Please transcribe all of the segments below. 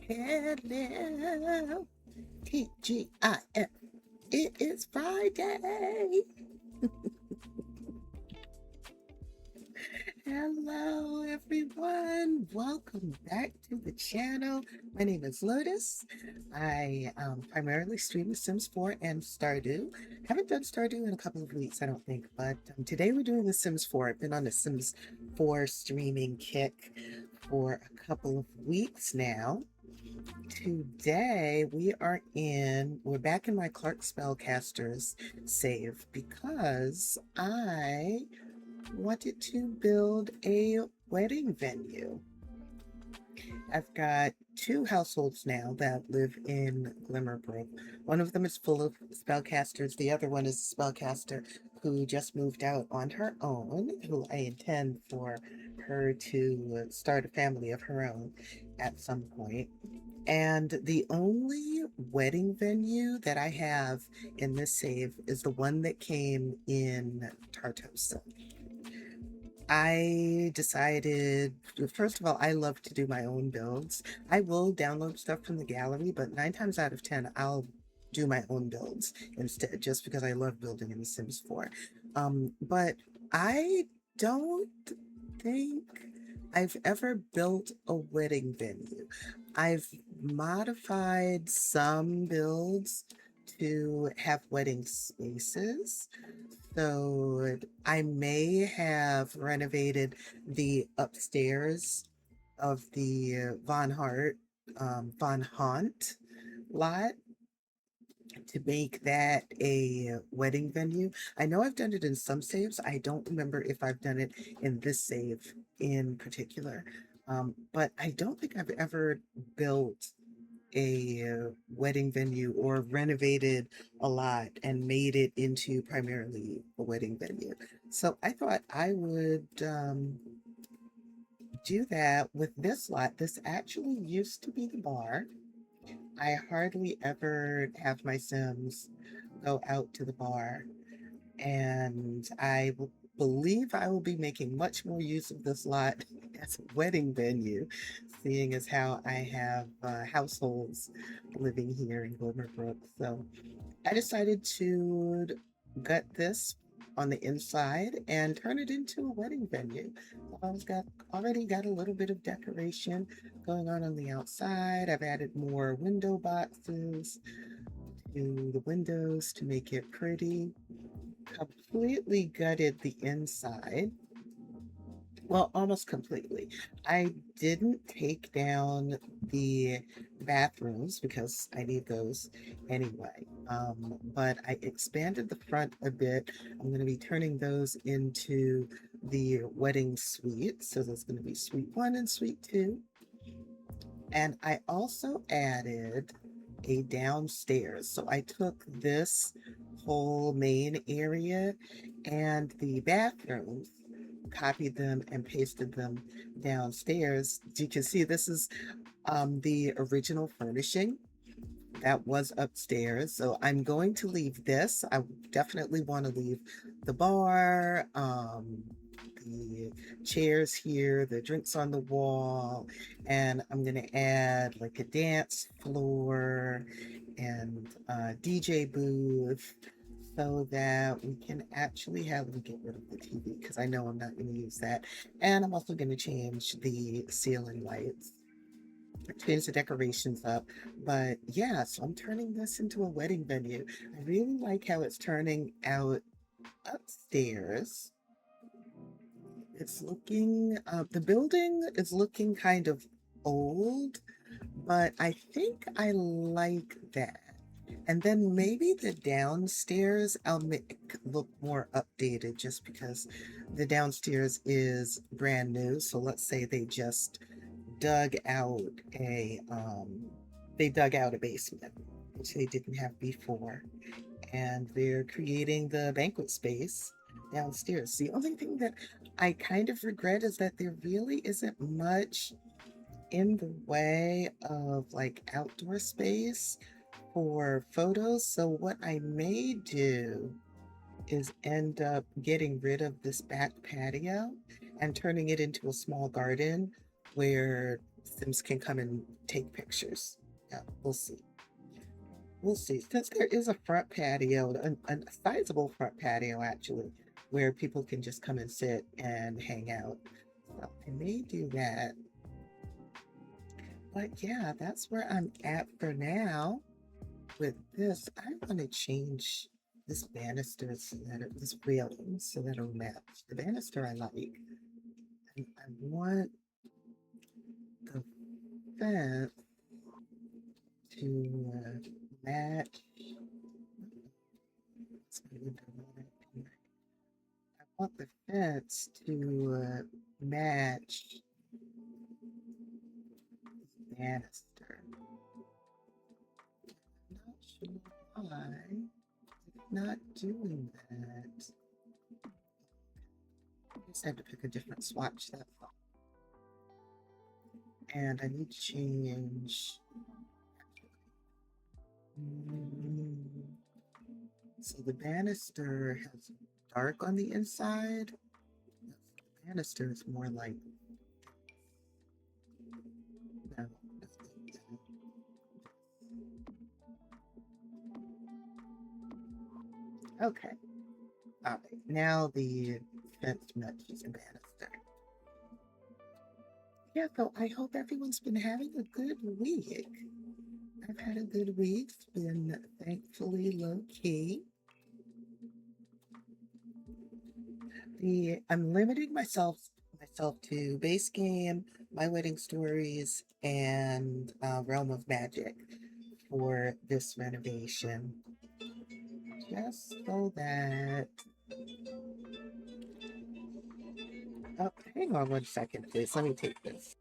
Hello, TGIF. It is Friday. Hello, everyone. Welcome back to the channel. My name is Lotus. I primarily stream The Sims 4 and Stardew. Haven't done Stardew in a couple of weeks, I don't think, but today we're doing The Sims 4. I've been on the Sims 4 streaming kick for a couple of weeks now. Today we're back in my Clark Spellcasters save because I wanted to build a wedding venue. I've got two households now that live in Glimmerbrook. One of them is full of spellcasters. The other one is a spellcaster who just moved out on her own, who I intend for her to start a family of her own at some point. And the only wedding venue that I have in this save is the one that came in Tartosa. I decided, first of all, I love to do my own builds. I will download stuff from the gallery, but 9 times out of 10, I'll do my own builds instead, just because I love building in The Sims 4. But I don't think I've ever built a wedding venue. I've modified some builds to have wedding spaces. So I may have renovated the upstairs of the Von Haunt lot to make that a wedding venue. I know I've done it in some saves. I don't remember if I've done it in this save in particular. But I don't think I've ever built a wedding venue or renovated a lot and made it into primarily a wedding venue. So I thought I would do that with this lot. This actually used to be the bar. I hardly ever have my Sims go out to the bar, and believe I will be making much more use of this lot as a wedding venue, seeing as how I have households living here in Glimmerbrook. So I decided to gut this on the inside and turn it into a wedding venue. Already got a little bit of decoration going on the outside. I've added more window boxes to the windows to make it pretty. Completely gutted the inside. Well, almost completely. I didn't take down the bathrooms because I need those anyway. But I expanded the front a bit. I'm going to be turning those into the wedding suite. So there's going to be suite 1 and suite 2. And I also added a downstairs. So I took this whole main area and the bathrooms, copied them and pasted them downstairs. You can see this is the original furnishing that was upstairs. So I'm going to leave this. I definitely want to leave the bar, the chairs here, the drinks on the wall, and I'm going to add like a dance floor and a DJ booth so that we can actually have them get rid of the TV because I know I'm not going to use that. And I'm also going to change the ceiling lights, change the decorations up. But yeah, so I'm turning this into a wedding venue. I really like how it's turning out upstairs. It's looking, the building is looking kind of old, but I think I like that. And then maybe the downstairs I'll make look more updated just because the downstairs is brand new. So let's say dug out a they dug out a basement, which they didn't have before, and they're creating the banquet space downstairs. The only thing that I kind of regret is that there really isn't much in the way of like outdoor space for photos. So what I may do is end up getting rid of this back patio and turning it into a small garden where Sims can come and take pictures. Yeah, we'll see. We'll see. Since there is a front patio, a sizable front patio actually, where people can just come and sit and hang out. So I may do that. But yeah, that's where I'm at for now. With this, I want to change this banister so that this railing so that it'll match. The banister I like. And I want the fence to match. I want the fence to match the banister. I'm not sure why it's not doing that. I just had to pick a different swatch, that's all. And I need to change. So the banister has dark on the inside. The banister is more like no. Okay. All right. Now the fence matches the banister. Yeah, so I hope everyone's been having a good week. I've had a good week. It's been thankfully low key. I'm limiting myself to base game, My Wedding Stories, and Realm of Magic for this renovation. Just so that. Oh, hang on 1 second, please. Let me take this.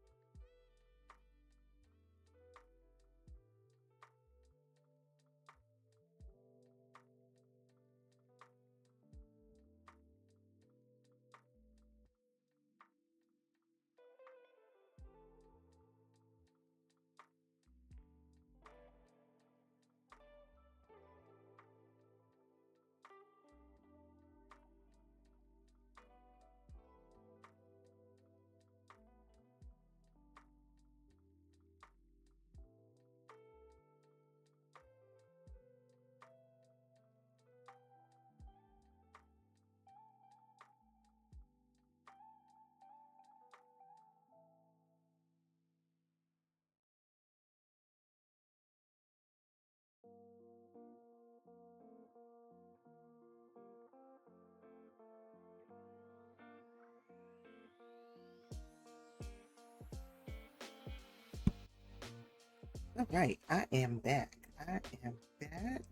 All right, I am back. I am back.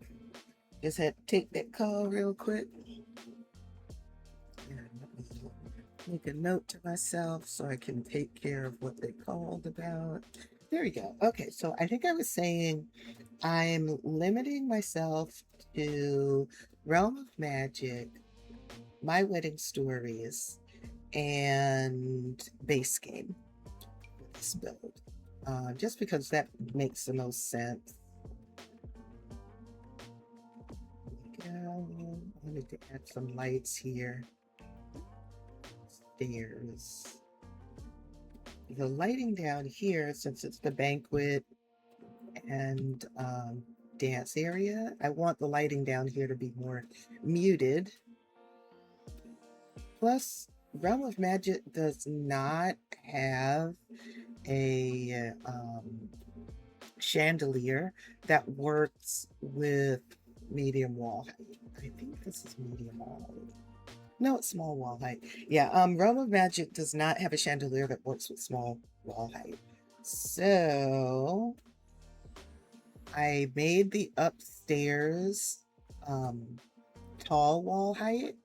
Just had to take that call real quick. And let me make a note to myself so I can take care of what they called about. There we go. Okay, so I think I was saying I'm limiting myself to Realm of Magic, My Wedding Stories, and base game with this build. Just because that makes the most sense. I need to add some lights here. Stairs. The lighting down here, since it's the banquet and dance area, I want the lighting down here to be more muted. Plus, Realm of Magic does not have a chandelier that works with medium wall height. I think this is medium wall height. No, it's small wall height. Yeah, Realm of Magic does not have a chandelier that works with small wall height. So I made the upstairs tall wall height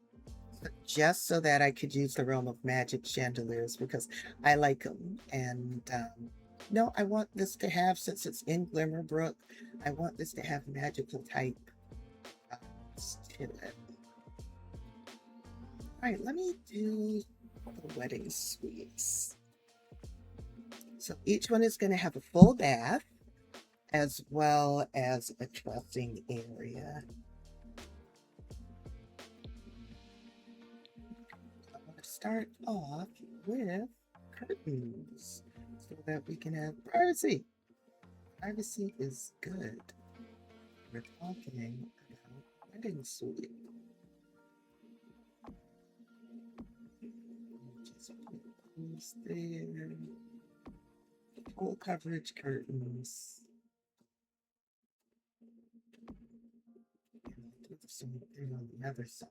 just so that I could use the Realm of Magic chandeliers because I like them. And no, I want this to have, since it's in Glimmerbrook, I want this to have magical type to it. All right, let me do the wedding suites. So each one is going to have a full bath as well as a dressing area. I'm going to start off with curtains. so that we can have privacy. Privacy is good. We're talking about wedding suite. Just put those there. Full coverage curtains. And I'll do the same thing on the other side.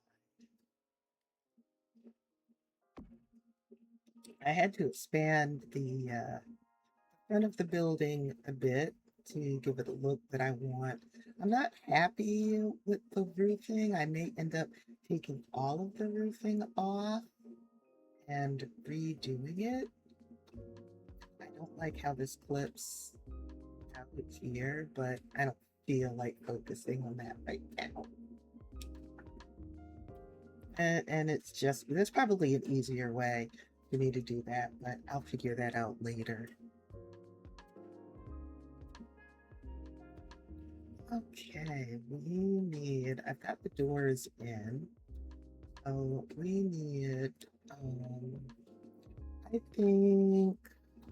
I had to expand the front of the building a bit to give it a look that I want. I'm not happy with the roofing. I may end up taking all of the roofing off and redoing it. I don't like how this clips out here, but I don't feel like focusing on that right now. And it's just, there's probably an easier way for me to do that, but I'll figure that out later. Okay, I've got the doors in. Oh, we need, I think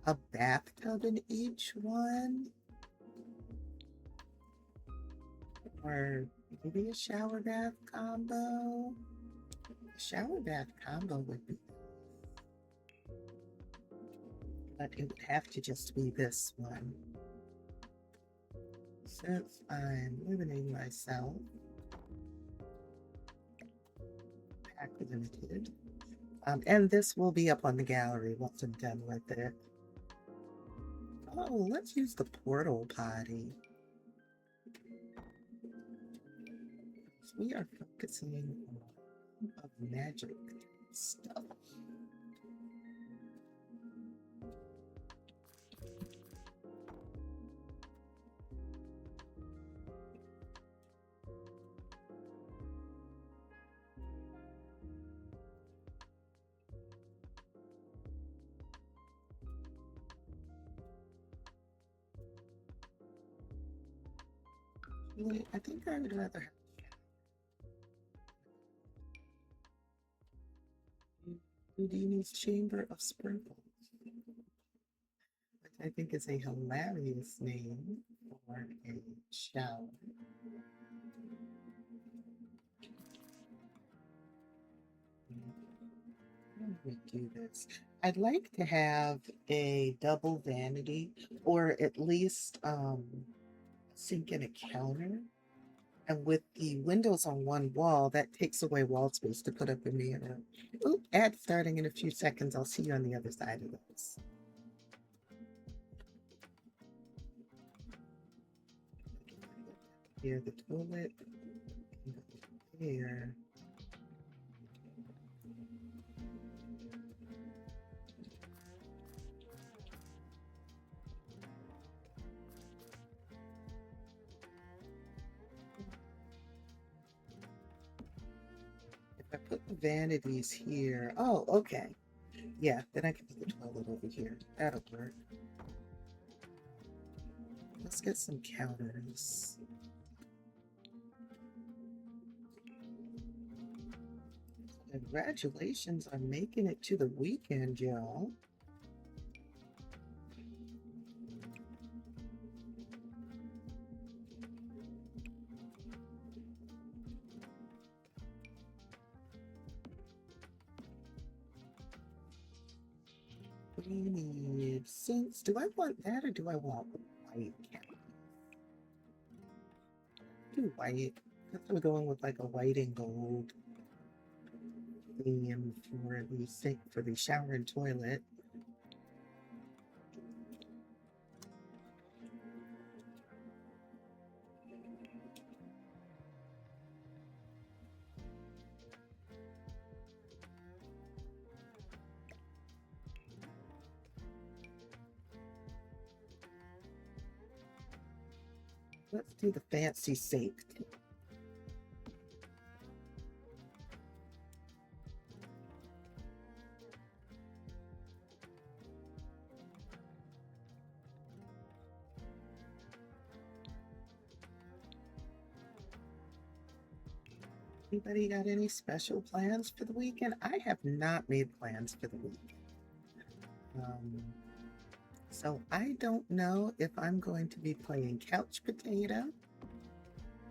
a bathtub in each one. Or maybe a shower bath combo. A shower bath combo would be, but it would have to just be this one. Since I'm limiting myself, pack limited. And this will be up on the gallery once I'm done with it. Oh, let's use the portal potty. We are focusing on magic stuff. I think I would rather have Houdini's Chamber of Sprinkles, which I think is a hilarious name for a shower. How do we do this? I'd like to have a double vanity, or at least sink and a counter. And with the windows on one wall, that takes away wall space to put up a mirror. Oop, ad starting in a few seconds. I'll see you on the other side of this. Here, the toilet. Here. I put the vanities here. Oh, okay. Yeah, then I can put the toilet over here. That'll work. Let's get some counters. Congratulations on making it to the weekend, y'all. We need sinks. Do I want that or do I want white counters? Do white. I'm going with like a white and gold theme for the sink for the shower and toilet. Let's do the fancy sink. Anybody got any special plans for the weekend? I have not made plans for the weekend. So I don't know if I'm going to be playing couch potato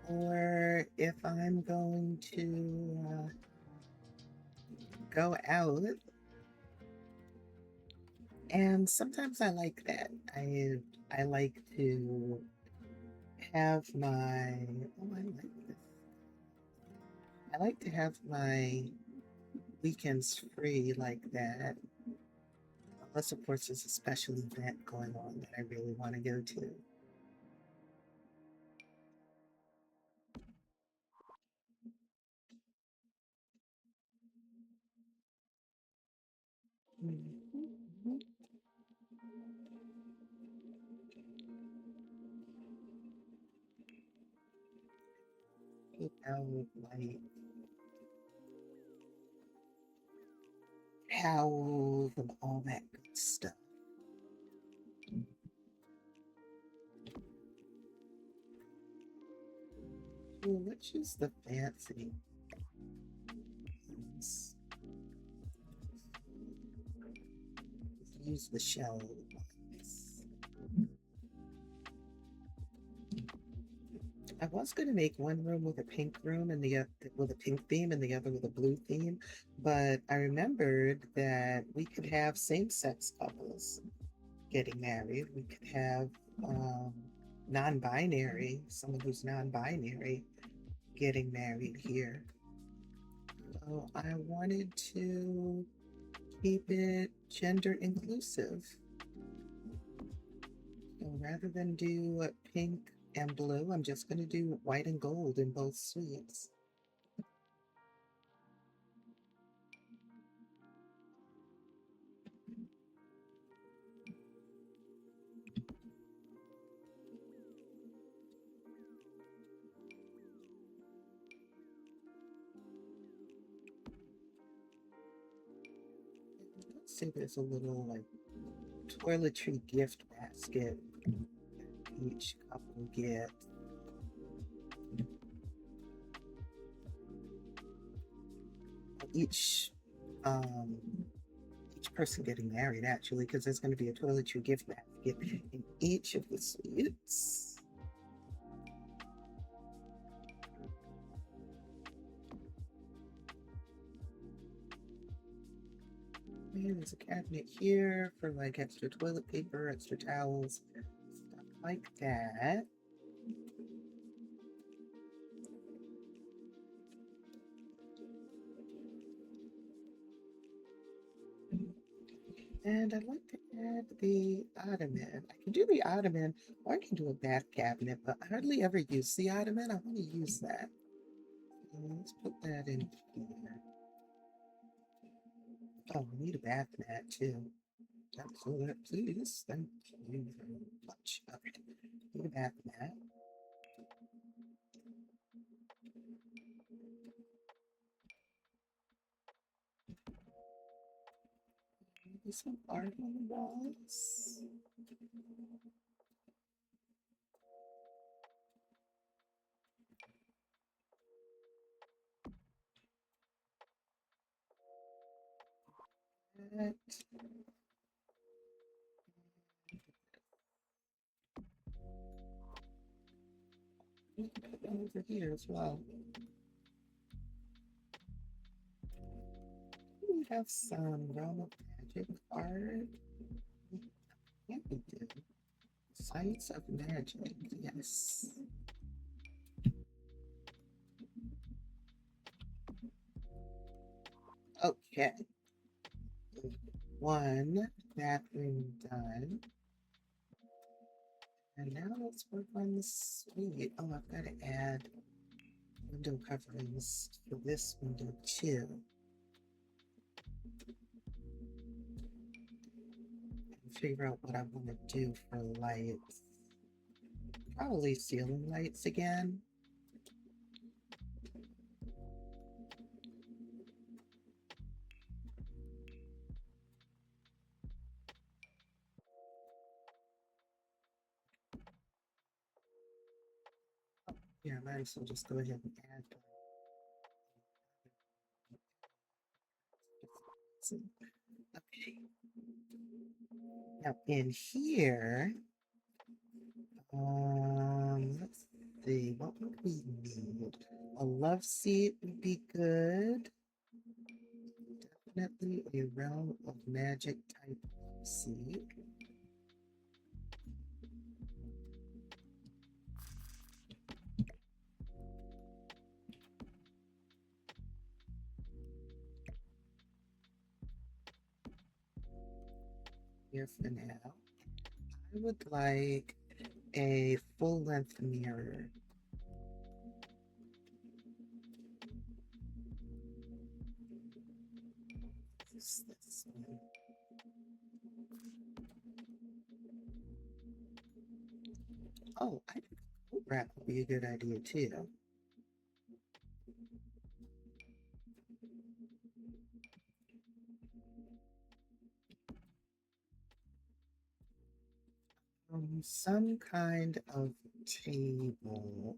or if I'm going to go out. And sometimes I like that. I like to have my oh I like this. I like to have my weekends free like that. Unless of course there's a special event going on that I really want to go to. Mhm. You know, like towels and all that good stuff. Well, let's use the fancy ones. Use the shell ones. I was going to make one room with a pink room and with a pink theme and the other with a blue theme, but I remembered that we could have same-sex couples getting married. We could have um, non-binary, someone who's non-binary getting married here. So I wanted to keep it gender inclusive. So rather than do pink and blue, I'm just going to do white and gold in both suites. Let's see, there's a little like toiletry gift basket each couple get. Each um, each person getting married actually, because there's going to be a toiletry gift basket in each of the suites. And there's a cabinet here for like extra toilet paper, extra towels, stuff like that. And I'd like to add the ottoman. I can do the ottoman or I can do a bath cabinet, but I hardly ever use the ottoman. I want to use that. So let's put that in here. Oh, we need a bath mat too. Cancel that, please. Thank you very much. Okay, need a bath mat. Maybe some art on the walls. That. We can put that over here as well. We have some realm of magic art. Yeah, we do. Sites of magic, yes. Okay, one bathroom done. And now let's work on the suite. Oh, I've got to add window coverings for this window too. And figure out what I want to do for lights. Probably ceiling lights again. Yeah, I might as well just go ahead and add them. Okay. Now in here, let's see, what would we need? A love seat would be good. Definitely a realm of magic type love seat. Here for now. I would like a full-length mirror. This one. Oh, I think a coat rack would be a good idea too. Some kind of table.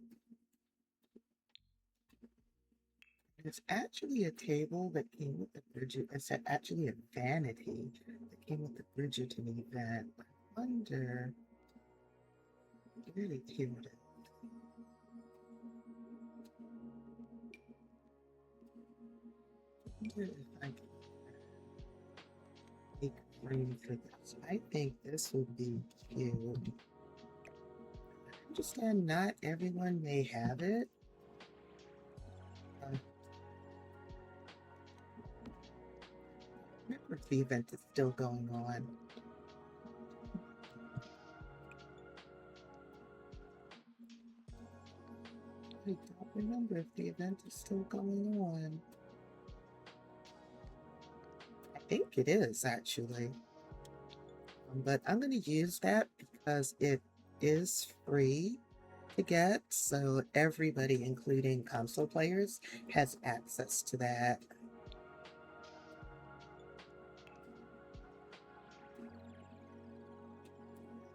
It's actually a table that came with the Bridget. It's actually a vanity that came with the Bridgerton event. I wonder where they came with it. I wonder if I can make room for this. I think this would be cute. I understand not everyone may have it. Remember if the event is still going on. I don't remember if the event is still going on. I think it is actually. But I'm going to use that because it is free to get, so everybody, including console players, has access to that.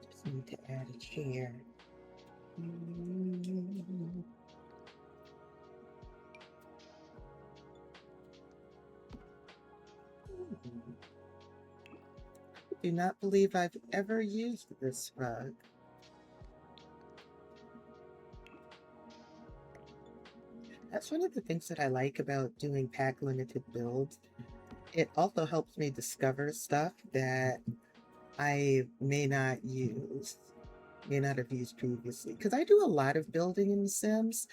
Just need to add a chair. Do not believe I've ever used this rug. That's one of the things that I like about doing pack limited builds. It also helps me discover stuff that I may not have used previously. Because I do a lot of building in The Sims,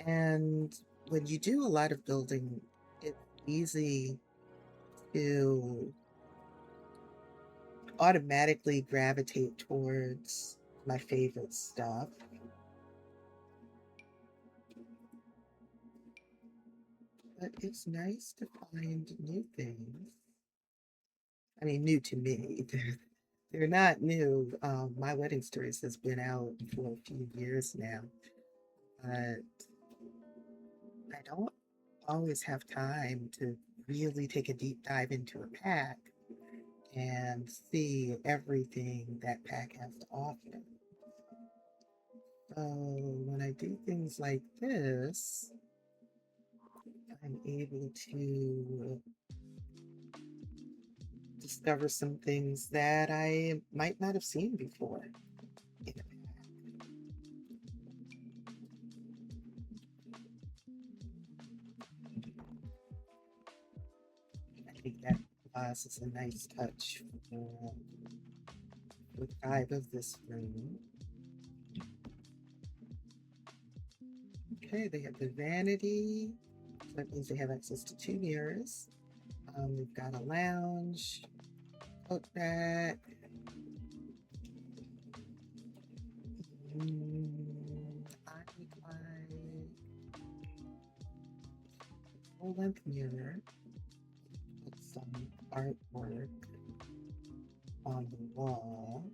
and when you do a lot of building, it's easy to automatically gravitate towards my favorite stuff. But it's nice to find new things. I mean, new to me. They're not new. My Wedding Stories has been out for a few years now, but I don't always have time to really take a deep dive into a pack and see everything that pack has to offer. So when I do things like this, I'm able to discover some things that I might not have seen before in a pack. I think that glass is a nice touch for the vibe of this room. Okay, they have the vanity. So that means they have access to 2 mirrors. We've got a lounge, coat rack. I would like a full-length mirror with some artwork on the wall.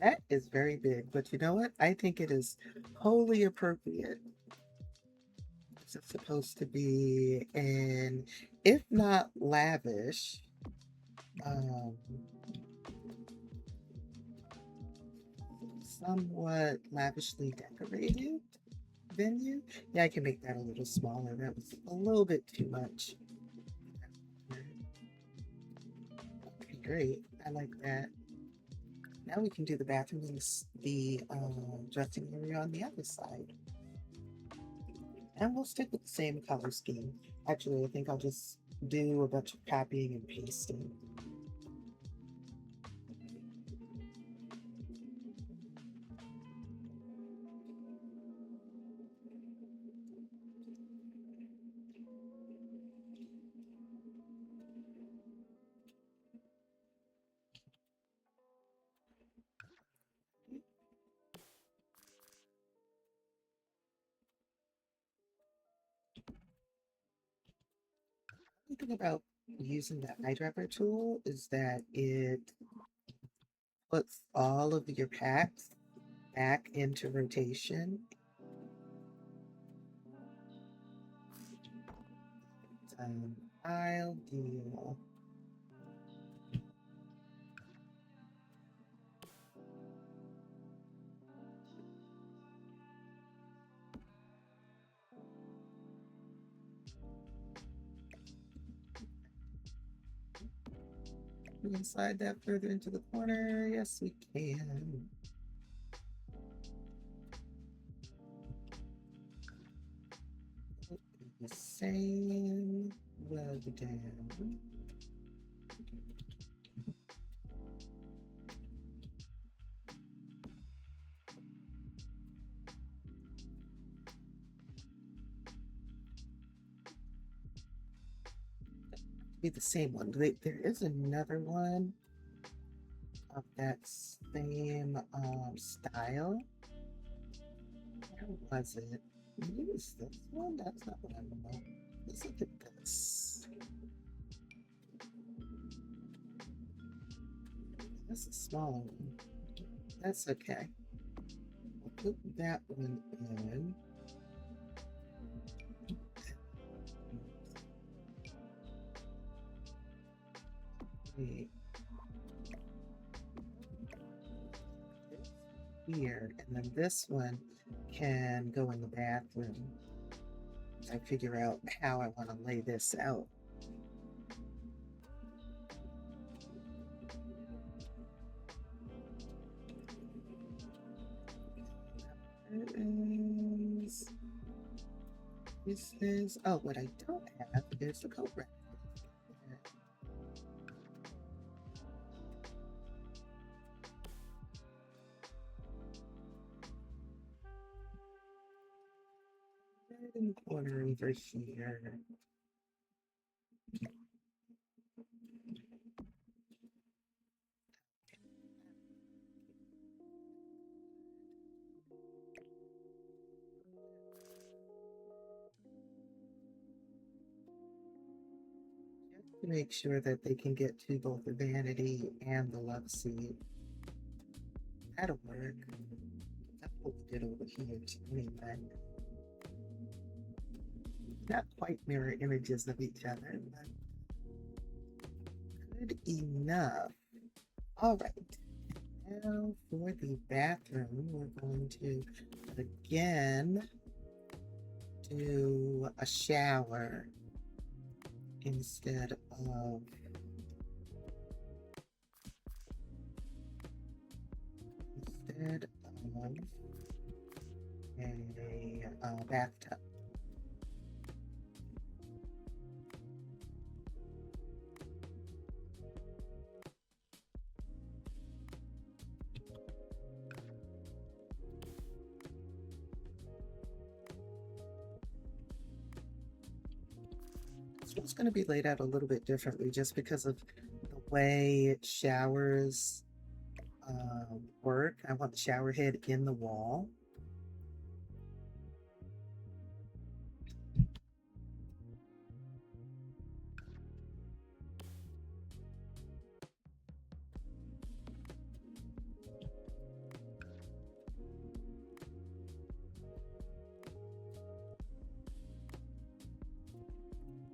That is very big, but you know what? I think it is wholly appropriate. This is supposed to be an, if not lavish, um, somewhat lavishly decorated. venue. Yeah, I can make that a little smaller. That was a little bit too much. Okay, great. I like that. Now we can do the bathroom and the dressing area on the other side. And we'll stick with the same color scheme. Actually, I think I'll just do a bunch of copying and pasting. The thing about using the eyedropper tool is that it puts all of your packs back into rotation. I'll deal. We can slide that further into the corner. Yes, we can. The same rub down. Be the same one. Wait, there is another one of that same style. Where was it? Maybe it was this one? That's not what I want. Let's look at this. That's a smaller one. That's okay. We'll put that one in. Wait. Here, and then this one can go in the bathroom. I figure out how I want to lay this out. This is, oh, what I don't have is the coat rack. In the corner over here. Just to make sure that they can get to both the vanity and the love seat. That'll work. That's what we did over here anyway. Not quite mirror images of each other, but good enough. All right. Now for the bathroom, we're going to again do a shower instead of a bathtub. This one's going to be laid out a little bit differently just because of the way showers work. I want the shower head in the wall.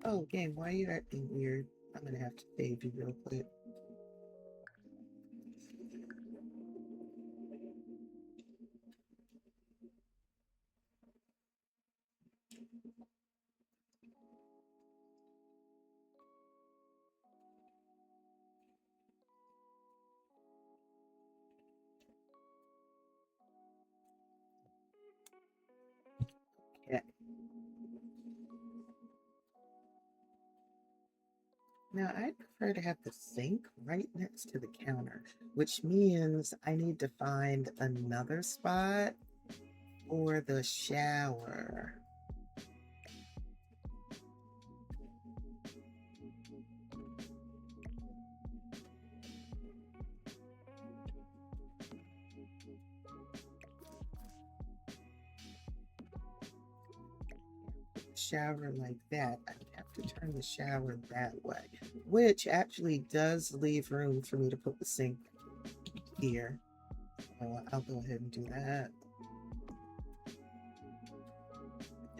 Oh, game, why are you acting weird? I'm gonna have to save you real quick. Now, I prefer to have the sink right next to the counter, which means I need to find another spot for the shower. Shower like that, I have to turn the shower that way, which actually does leave room for me to put the sink here. So I'll go ahead and do that.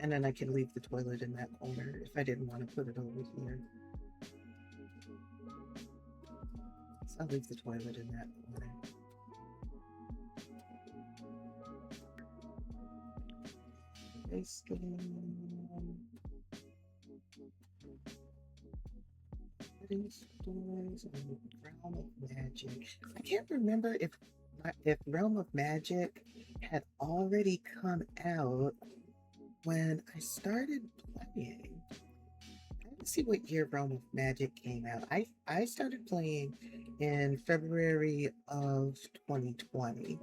And then I can leave the toilet in that corner if I didn't want to put it over here. So I'll leave the toilet in that corner. Basically, stores and Realm of Magic. I can't remember if Realm of Magic had already come out when I started playing. Let's see what year Realm of Magic came out. I started playing in February of 2020.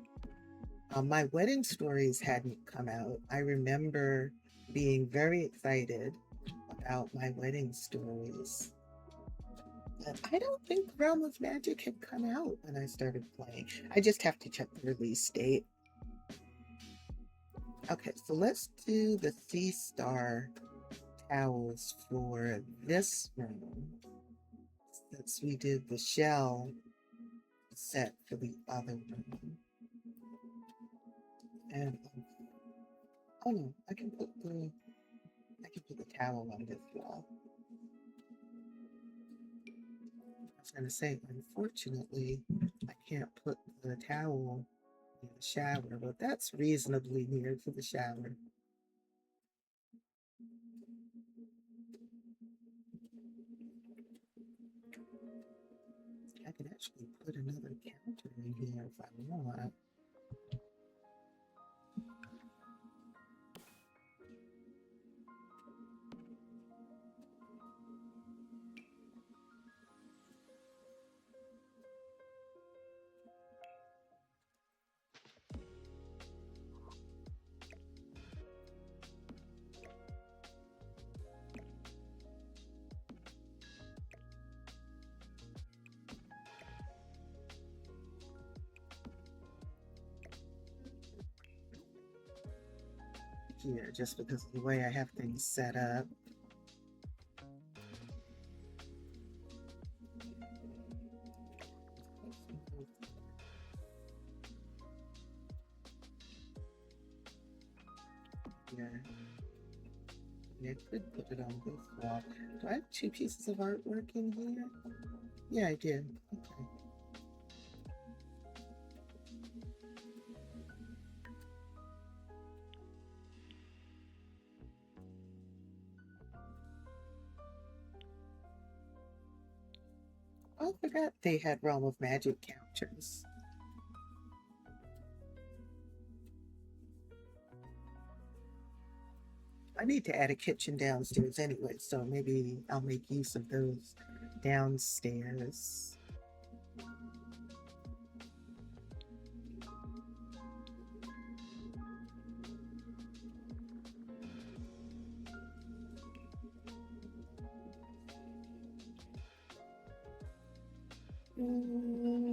My wedding stories hadn't come out. I remember being very excited about my wedding stories. But I don't think Realm of Magic had come out when I started playing. I just have to check the release date. Okay, so let's do the Sea Star towels for this room, since we did the shell set for the other room. And oh no, I can put the towel on this wall. I was gonna say, unfortunately, I can't put the towel in the shower, but that's reasonably near to the shower. I could actually put another counter in here if I want. Here, just because of the way I have things set up. Here. I could put it on this wall. Do I have two pieces of artwork in here? Yeah, I did. Okay. Oh, I forgot they had Realm of Magic counters. I need to add a kitchen downstairs anyway, so maybe I'll make use of those downstairs.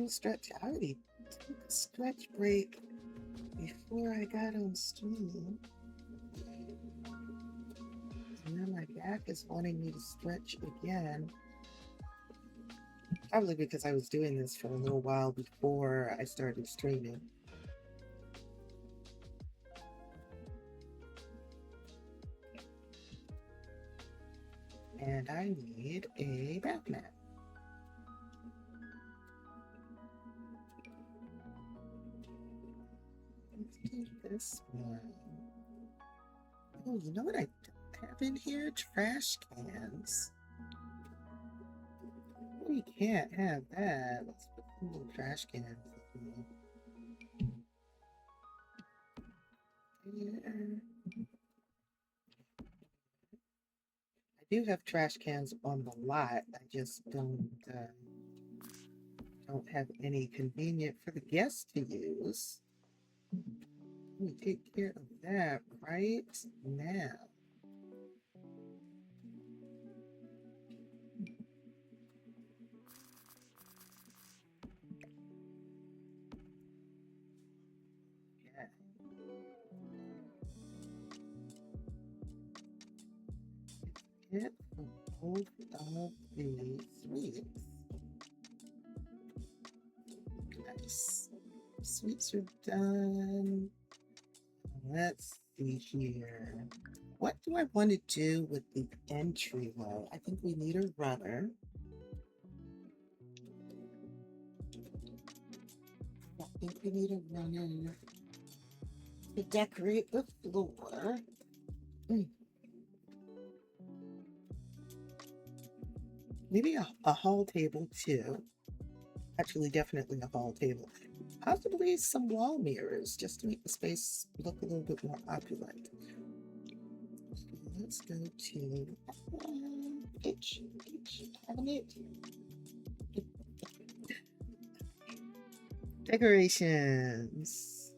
Stretch. I already took a stretch break before I got on stream. And then my back is wanting me to stretch again. Probably because I was doing this for a little while before I started streaming. And I need a bath mat. Let's do this one. Oh, you know what I have in here? Trash cans. We can't have that. Let's put some little trash cans in here. I do have trash cans on the lot. I just don't have any convenient for the guests to use. We take care of that right now. Yeah. It for both of the sweets. Nice. Sweets are done. Let's see here. What do I want to do with the entryway? I think we need a runner. I think we need a runner to decorate the floor. Mm, maybe a hall table too. Actually, definitely a hall table. Possibly some wall mirrors just to make the space look a little bit more opulent. Let's go to H cabinet. Decorations.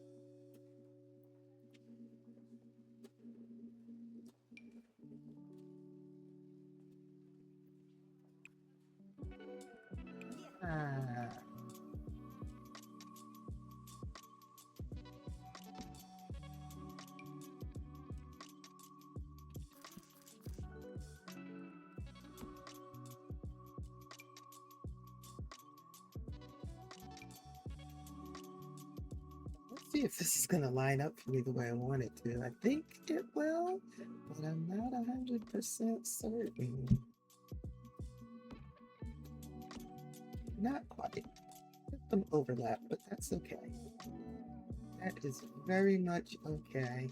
Ah. Let's see if this is going to line up for me the way I want it to. I think it will, but I'm not 100% certain. Not quite. Some overlap, but that's okay. That is very much okay.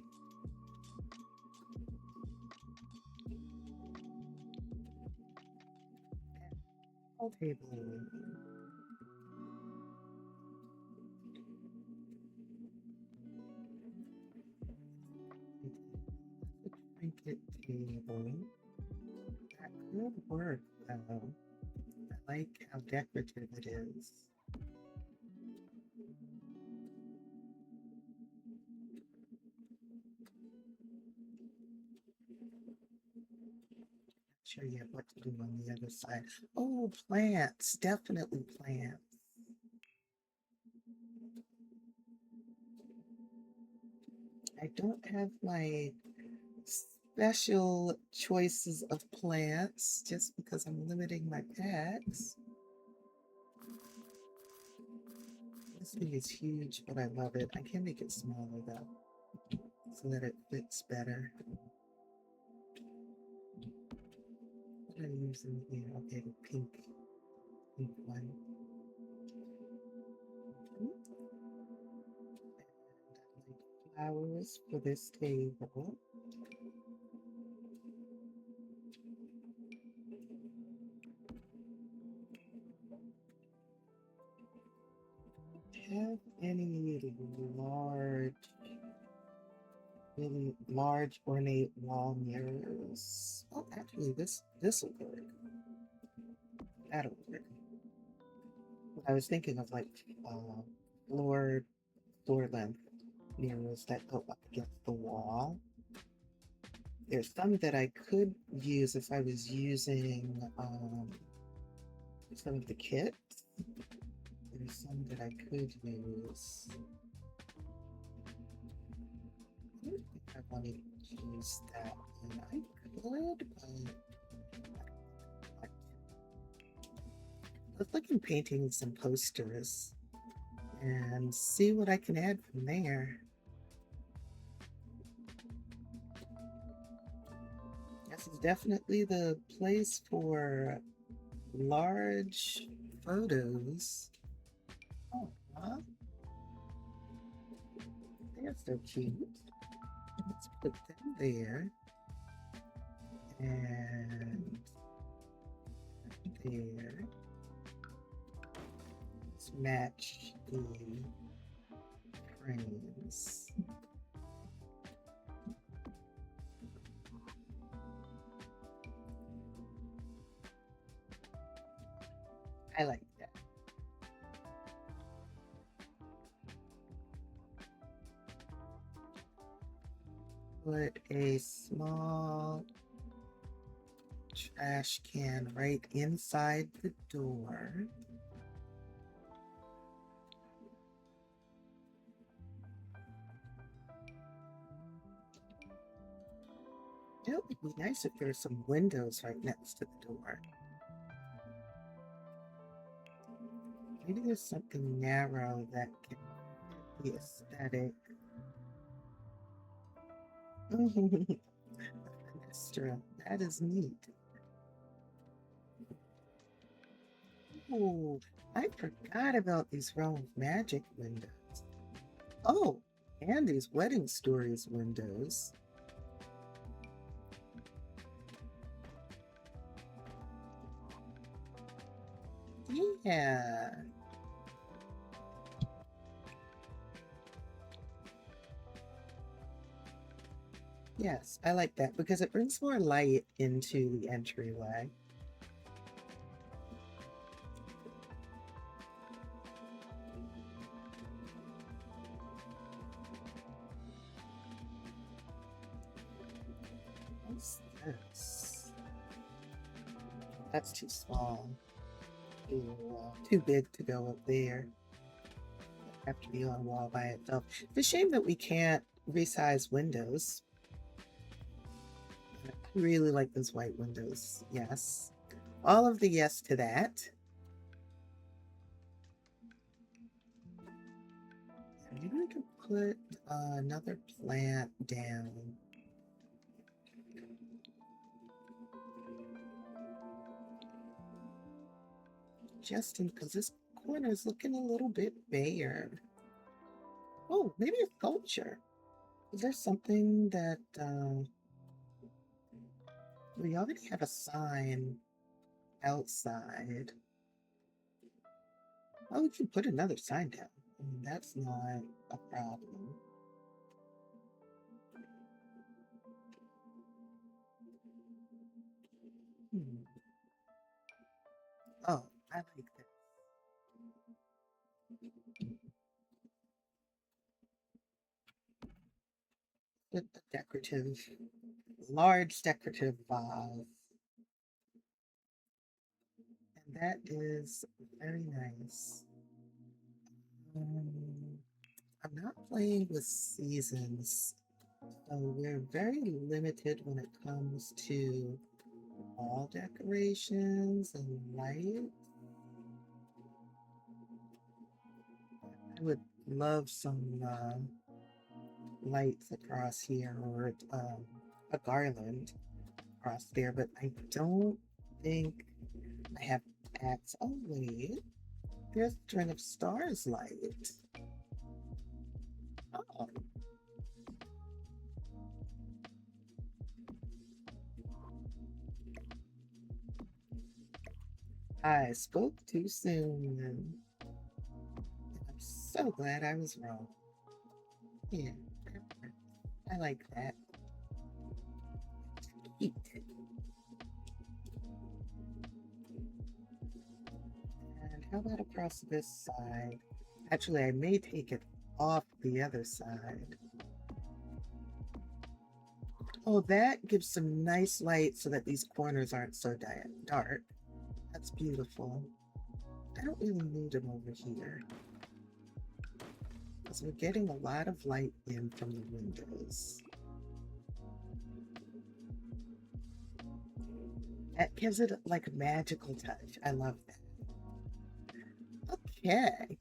All table. Trinket table. That could work though. I like how decorative it is. Sure yet what to do on the other side. Oh, plants, definitely plants. I don't have my special choices of plants just because I'm limiting my packs. This thing is huge, but I love it. I can make it smaller though, so that it fits better. What am I using here? Okay, the pink one. Flowers for this table. Have any large, really large ornate wall mirrors? Oh, actually, this will work. That'll work. I was thinking of like floor floor length mirrors that go up against the wall. There's some that I could use if I was using some of the kits. There's some that I could use. I don't think I wanted to use that one. I could, but let's look in paintings and posters and see what I can add from there. This is definitely the place for large photos. Oh, huh? They're so cute. Let's put them there. And there. Let's match the frames. I like that. Put a small trash can right inside the door. It would be nice if there were some windows right next to the door. Maybe there's something narrow that can fit the aesthetic. Extra. That is neat. Oh, I forgot about these Realm of Magic windows. Oh, and these Wedding Stories windows. Yeah. Yes, I like that because it brings more light into the entryway. What's this? That's too small. Too big to go up there. Have to be on a wall by itself. It's a shame that we can't resize windows. I really like those white windows. Yes. All of the yes to that. Maybe we can put another plant down. Just because this corner is looking a little bit bare. Oh, maybe a sculpture. Is there something that we already have a sign outside? Oh, we can put another sign down. I mean, that's not a problem. Hmm. Oh, I like that. With the decorative, large decorative vase. And that is very nice. Um, I'm not playing with seasons, so we're very limited when it comes to wall decorations and light. I would love some lights across here or a garland across there, but I don't think I have access. Oh, wait, there's a String of Stars light. Oh, I spoke too soon. I'm so glad I was wrong. Yeah, I like that. Eat. And how about across this side? Actually, I may take it off the other side. Oh, that gives some nice light so that these corners aren't so dark. That's beautiful. I don't really need them over here because we're getting a lot of light in from the windows. That gives it like a magical touch. I love that. Okay.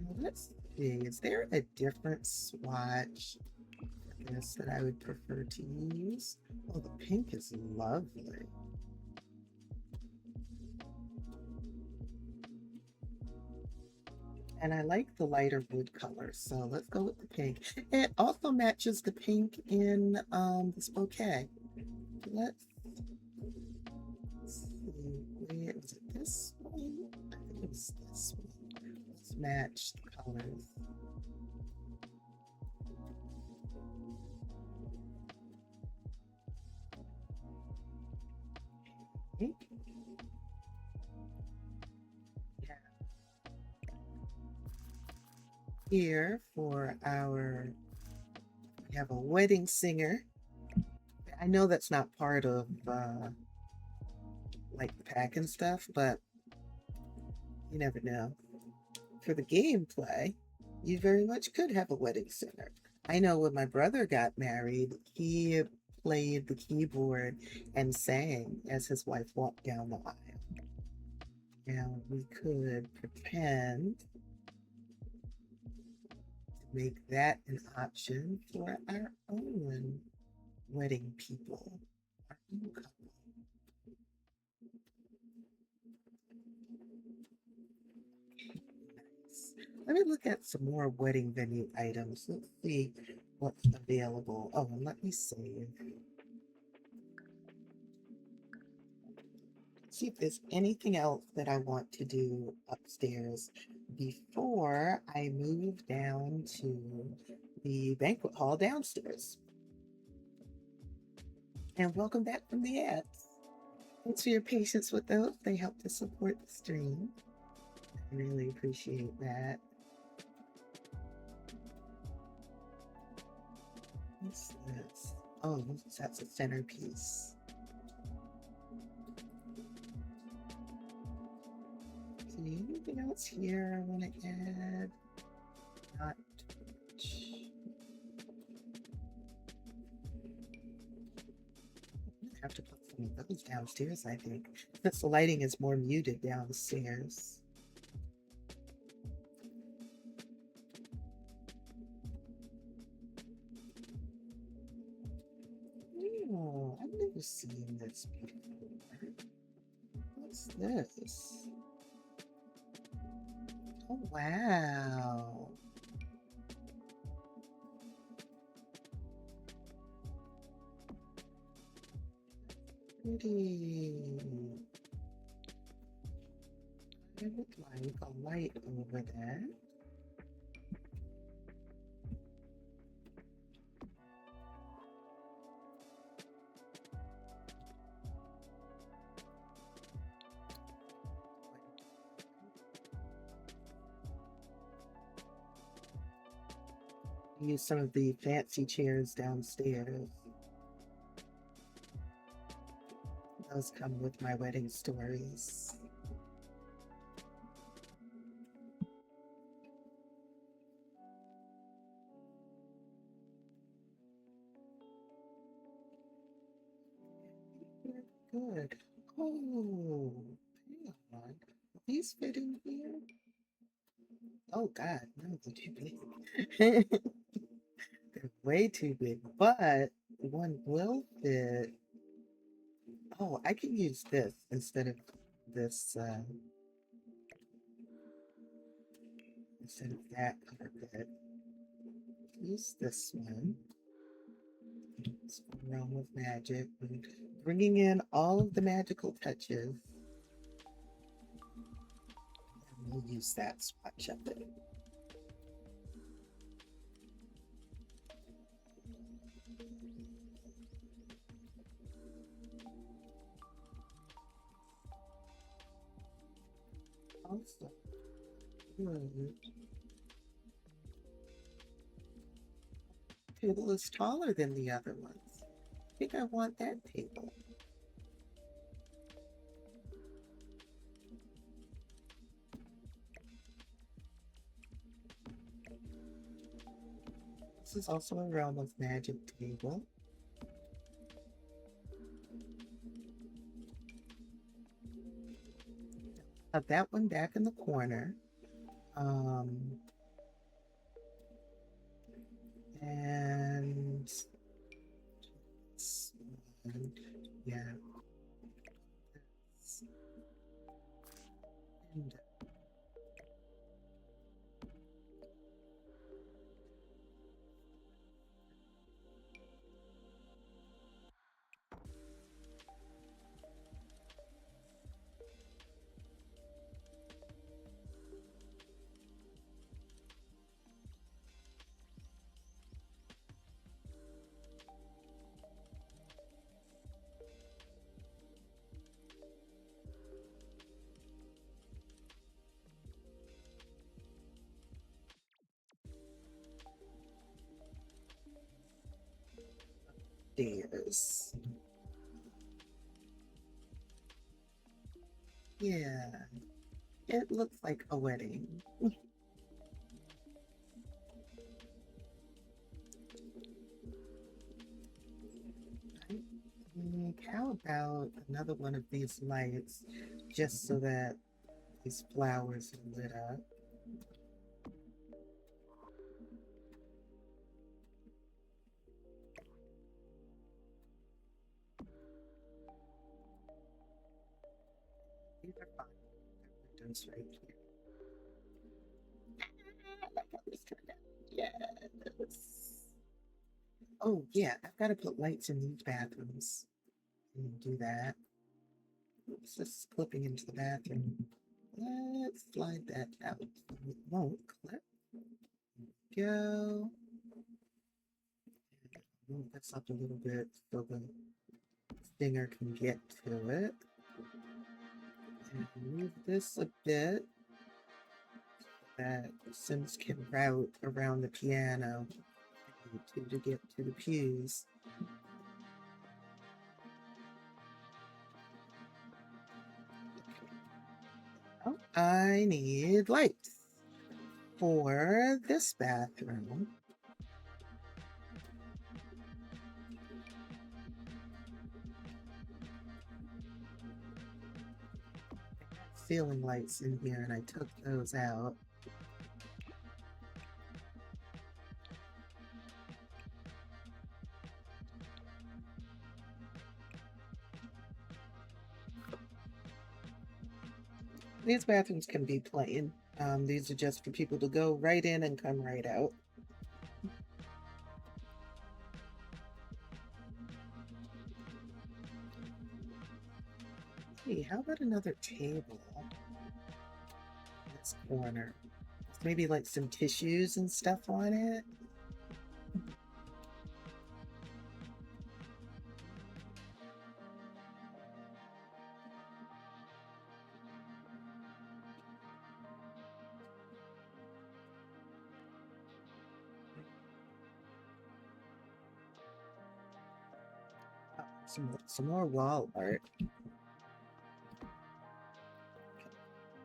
Now let's see. Is there a different swatch for this that I would prefer to use? Oh, the pink is lovely. And I like the lighter wood color, so let's go with the pink. It also matches the pink in this bouquet. Let's see, where was it? This one? I think it was this one. Let's match the colors. Okay. here for we have a wedding singer. I know that's not part of like the pack and stuff, but you never know. For the gameplay, you very much could have a wedding singer. I know when my brother got married, he played the keyboard and sang as his wife walked down the aisle. Now we could pretend to make that an option for our own wedding people, our own couple. Nice. Let me look at some more wedding venue items. Let's see what's available. Oh, and let me save. See if there's anything else that I want to do upstairs before I move down to the banquet hall downstairs. And welcome back from the ads. Thanks for your patience with those. They help to support the stream. I really appreciate that. What's this? Oh, that's a centerpiece. See, anything else here I want to add? Not much. I have to put some of those downstairs, I think, since the lighting is more muted downstairs. Oh, I've never seen this before. What's this? Oh, wow. Pretty. I would like a light over there. Use some of the fancy chairs downstairs. Those come with my wedding stories. Good. Oh, hang on. Are these fit in here? Oh God, no, they're too big. They're way too big, but one will fit. Oh, I can use this instead of that cover bed. Use this one. It's Realm of Magic, and bringing in all of the magical touches. And we'll use that swatch of it. Also, good. Table is taller than the other ones. I think I want that table. This is also a Realm of Magic table. Have that one back in the corner. And this one, yeah. And upstairs. Yeah, it looks like a wedding. I think, how about another one of these lights just so that these flowers are lit up? These are fine. Windows right here. I like how this turned out. Yes. Oh, yeah, I've got to put lights in these bathrooms. Do that. Oops, this is clipping into the bathroom. Let's slide that out. It won't clip. Go. Move this up a little bit so the stinger can get to it. And move this a bit so that Sims can route around the piano to get to the pews. Oh, I need lights for this bathroom. Ceiling lights in here and I took those out. These bathrooms can be plain. These are just for people to go right in and come right out. Hey, how about another table in this corner? Maybe like some tissues and stuff on it. Oh, some more wall art.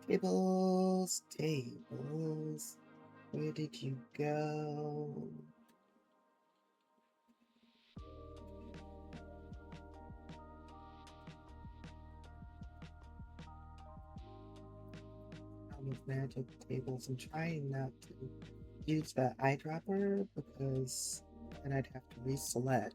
Tables, tables. Where did you go? With magic tables. I'm trying not to use the eyedropper because then I'd have to reselect.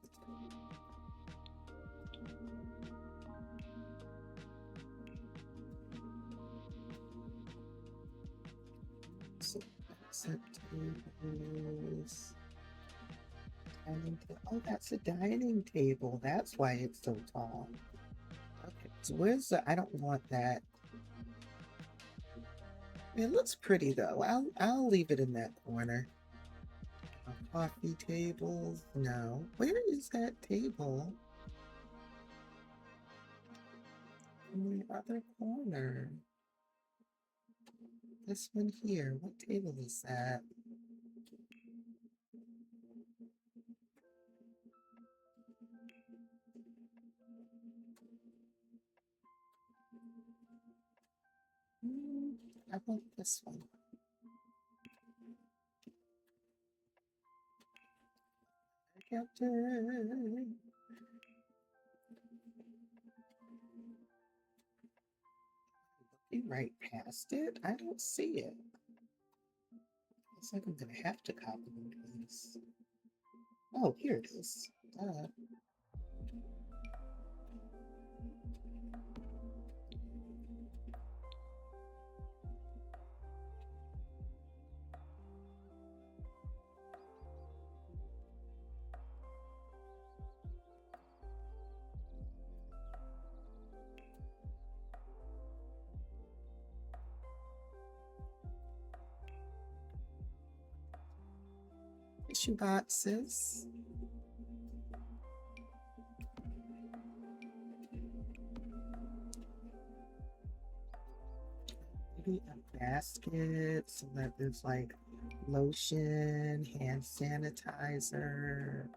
So set tables. Oh, that's a dining table. That's why it's so tall. Okay, so where's the? I don't want that. It looks pretty though. I'll leave it in that corner. Coffee tables? No. Where is that table? In the other corner. This one here. What table is that? I want this one. Captain. Looking right past it. I don't see it. Looks like I'm gonna have to copy and paste. Oh, here it is. Tissue boxes. Maybe a basket so that there's like lotion, hand sanitizer.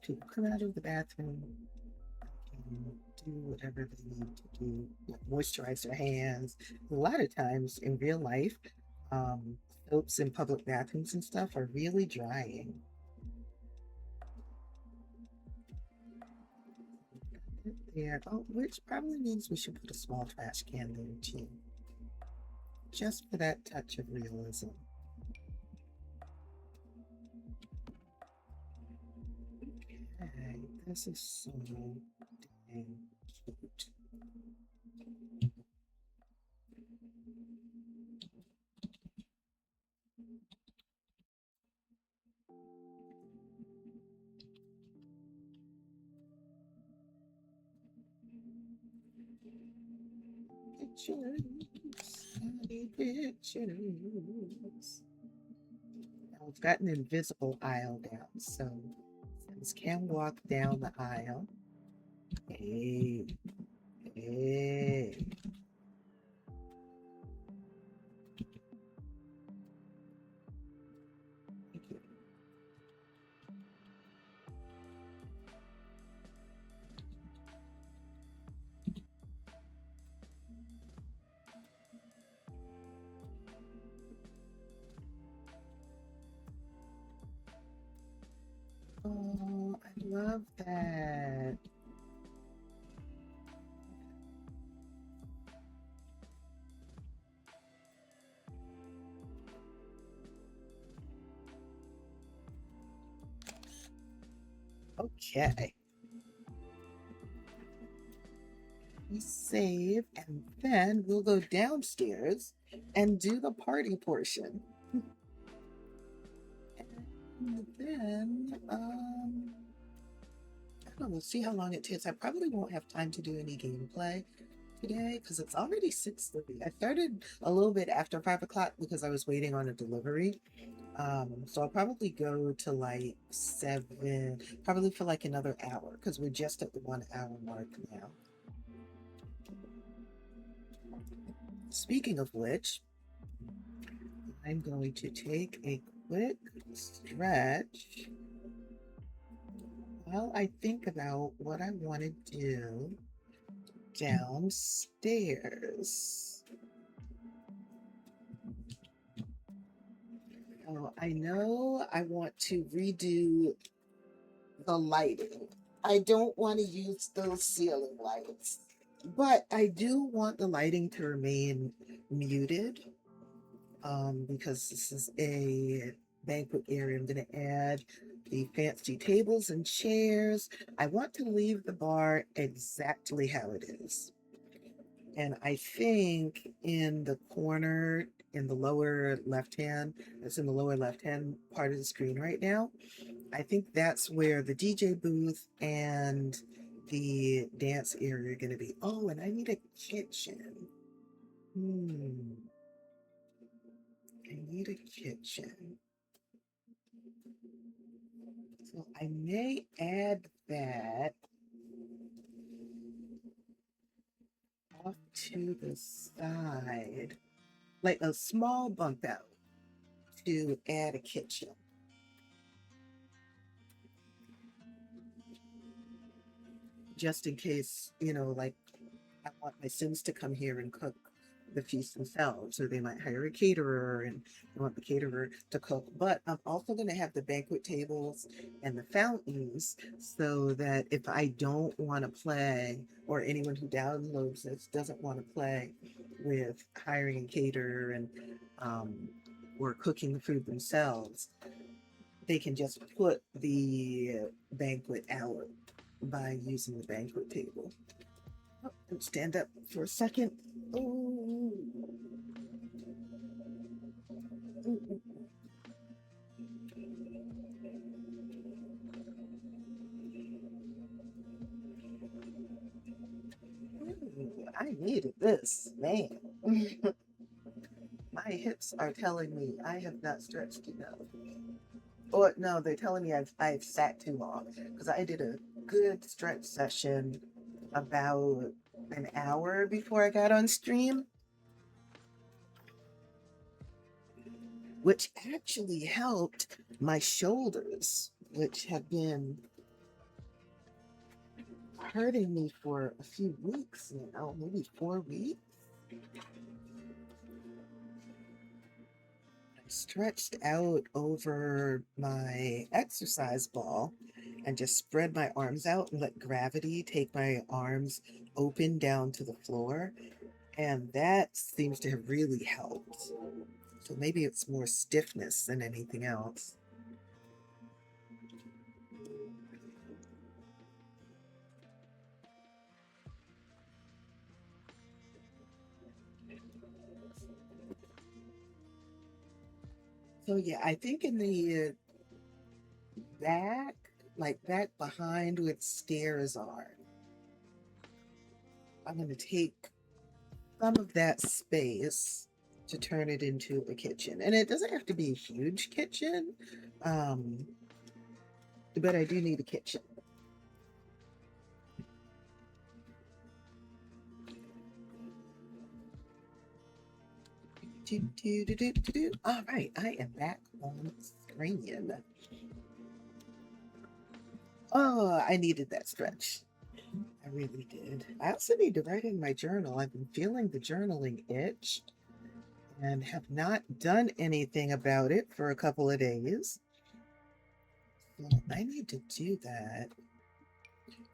people come out of the bathroom, and do whatever they need to do, like moisturize their hands. A lot of times in real life, um, soaps in public bathrooms and stuff are really drying. There, oh, which probably means we should put a small trash can there too, just for that touch of realism. Okay, this is so dang cute. Pictures, happy pictures. Now we've got an invisible aisle down, so Sims can walk down the aisle. Hey, hey. Oh, I love that. Okay. We save, and then we'll go downstairs and do the party portion. And then, I don't know, we'll see how long it takes. I probably won't have time to do any gameplay today because it's already 6:30. I started a little bit after 5 o'clock because I was waiting on a delivery. So I'll probably go to like 7, probably for like another hour because we're just at the 1 hour mark now. Speaking of which, I'm going to take a quick stretch while I think about what I want to do downstairs. Oh, I know I want to redo the lighting. I don't want to use those ceiling lights, but I do want the lighting to remain muted because this is a banquet area. I'm going to add the fancy tables and chairs. I want to leave the bar exactly how it is. And I think in the corner, in the lower left hand, that's in the lower left hand part of the screen right now, I think that's where the DJ booth and the dance area are going to be. Oh, and I need a kitchen. I need a kitchen. So I may add that off to the side, like a small bump out to add a kitchen. Just in case, like I want my Sims to come here and cook the feast themselves, or they might hire a caterer and I want the caterer to cook. But I'm also going to have the banquet tables and the fountains so that if I don't want to play, or anyone who downloads this doesn't want to play with hiring a caterer and or cooking the food themselves, they can just put the banquet out by using the banquet table. Oh, stand up for a second. Ooh. Ooh. Ooh, I needed this, man. My hips are telling me I have not stretched enough. Or no, they're telling me I've sat too long because I did a good stretch session about an hour before I got on stream, which actually helped my shoulders, which have been hurting me for a few weeks now, maybe 4 weeks. I stretched out over my exercise ball and just spread my arms out and let gravity take my arms open down to the floor. And that seems to have really helped. So maybe it's more stiffness than anything else. So yeah, I think in the back, like back behind where the stairs are, I'm going to take some of that space to turn it into a kitchen. And it doesn't have to be a huge kitchen, um, but I do need a kitchen. All right, I am back on screen. Oh, I needed that stretch. I really did. I also need to write in my journal. I've been feeling the journaling itch and have not done anything about it for a couple of days. So I need to do that.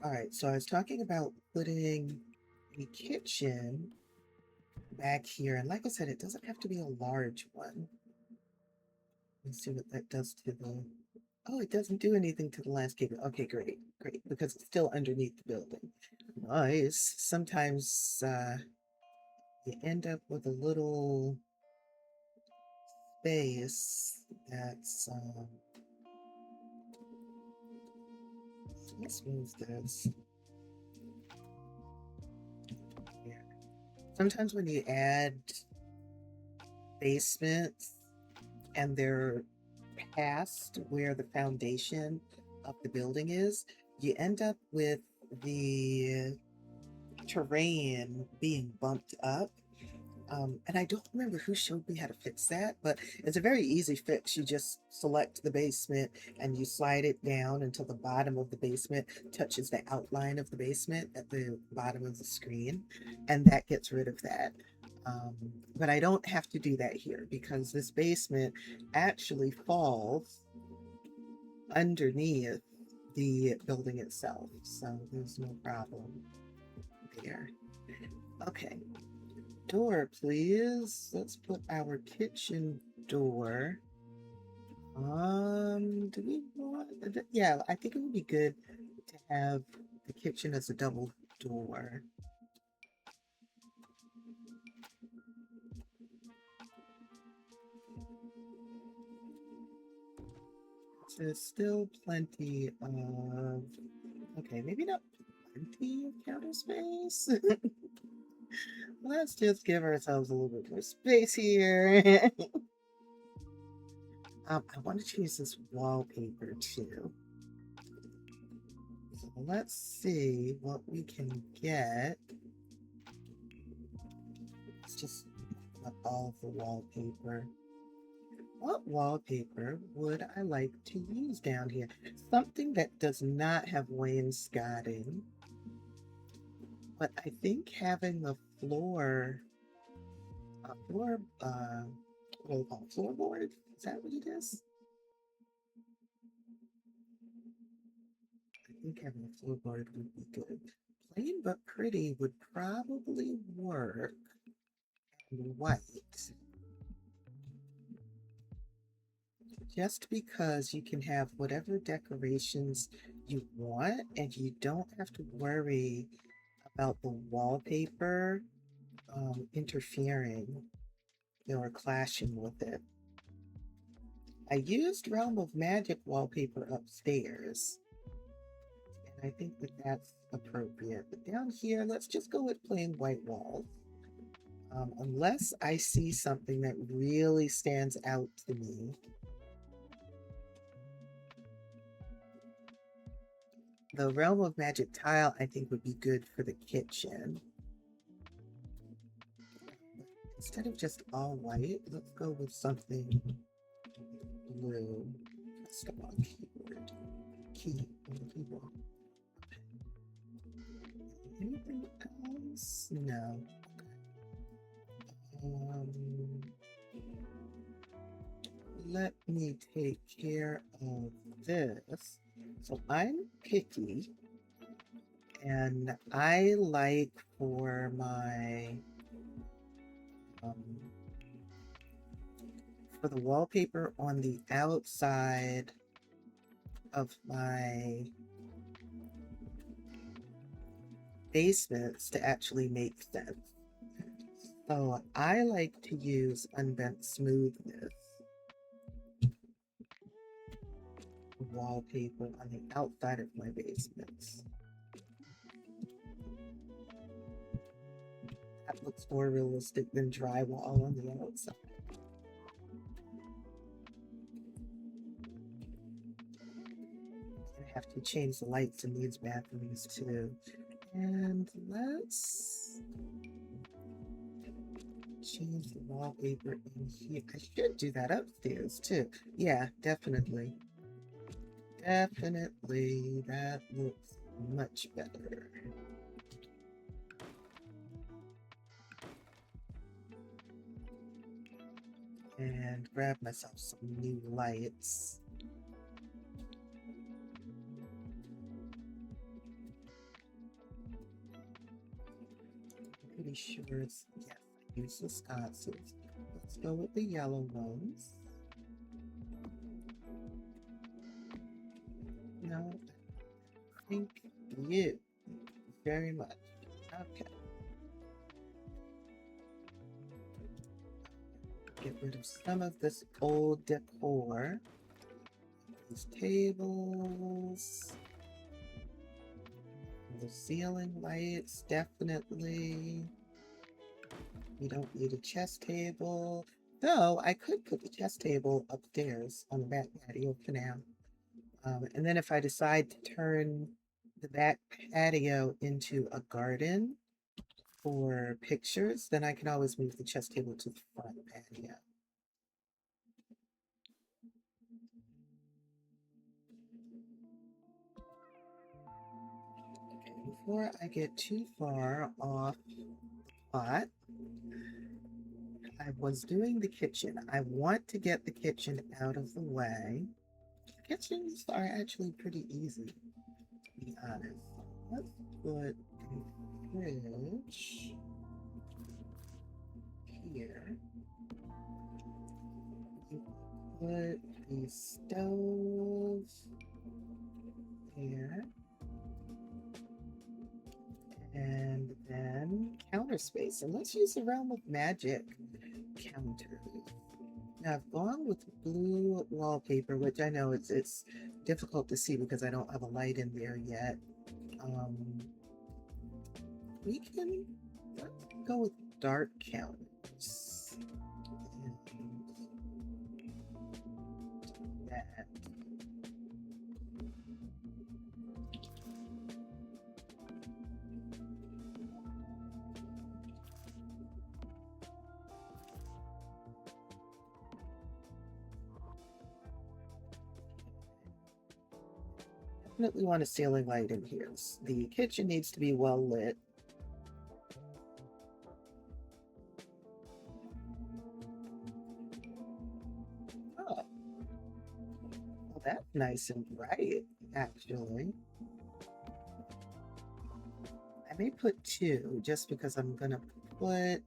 All right, so I was talking about putting the kitchen back here. And like I said, it doesn't have to be a large one. Let's see what that does to the... Oh, it doesn't do anything to the landscape. Okay, great, great, because it's still underneath the building. Nice. Sometimes you end up with a little space that's... let's move this. Yeah. Sometimes when you add basements and they're past where the foundation of the building is, you end up with the terrain being bumped up. And I don't remember who showed me how to fix that, but it's a very easy fix. You just select the basement and you slide it down until the bottom of the basement touches the outline of the basement at the bottom of the screen, and that gets rid of that. But I don't have to do that here because this basement actually falls underneath the building itself, so there's no problem there. Okay, door, please. Let's put our kitchen door. Do we want... Yeah, I think it would be good to have the kitchen as a double door. So there's still plenty of... Okay, maybe not plenty of counter space. Let's just give ourselves a little bit more space here. I want to choose this wallpaper too. So let's see what we can get. Let's just put all of the wallpaper. What wallpaper would I like to use down here? Something that does not have wainscoting. But I think having the floor, what do you call it? Floorboard? Is that what it is? I think having a floorboard would be good. Plain but pretty would probably work. And white. Just because you can have whatever decorations you want and you don't have to worry about the wallpaper interfering or clashing with it. I used Realm of Magic wallpaper upstairs, and I think that that's appropriate. But down here, let's just go with plain white walls. Unless I see something that really stands out to me. The Realm of Magic tile, I think, would be good for the kitchen. Instead of just all white, let's go with something blue. Custom on keyboard. Key on the keyboard. this? No. Um, Let me take care of this. So I'm picky, and I like for my um, for the wallpaper on the outside of my basements to actually make sense. So I like to use unbent smoothness wallpaper on the outside of my basements. That looks more realistic than drywall on the outside. I have to change the lights in these bathrooms too. And let's change the wallpaper in here. I should do that upstairs too. Yeah, definitely. Definitely. That looks much better. And grab myself some new lights. Pretty sure it's, yes, I use the sconces. Let's go with the yellow ones. No, thank you very much. Okay. Get rid of some of this old decor. These tables. The ceiling lights, definitely. We don't need a chess table. Though I could put the chess table upstairs on the back patio for now. And then if I decide to turn the back patio into a garden for pictures, then I can always move the chess table to the front patio. Okay, before I get too far off the plot, I was doing the kitchen. I want to get the kitchen out of the way. Kitchens are actually pretty easy, to be honest. Let's put a fridge here. Put the stove there. And then counter space. And let's use the Realm of Magic counters. Now I've gone with blue wallpaper, which I know it's difficult to see because I don't have a light in there yet. We can, let's go with dark counters. And that. Definitely want a ceiling light in here. The kitchen needs to be well lit. Oh, well, that's nice and bright, actually. I may put two just because I'm gonna put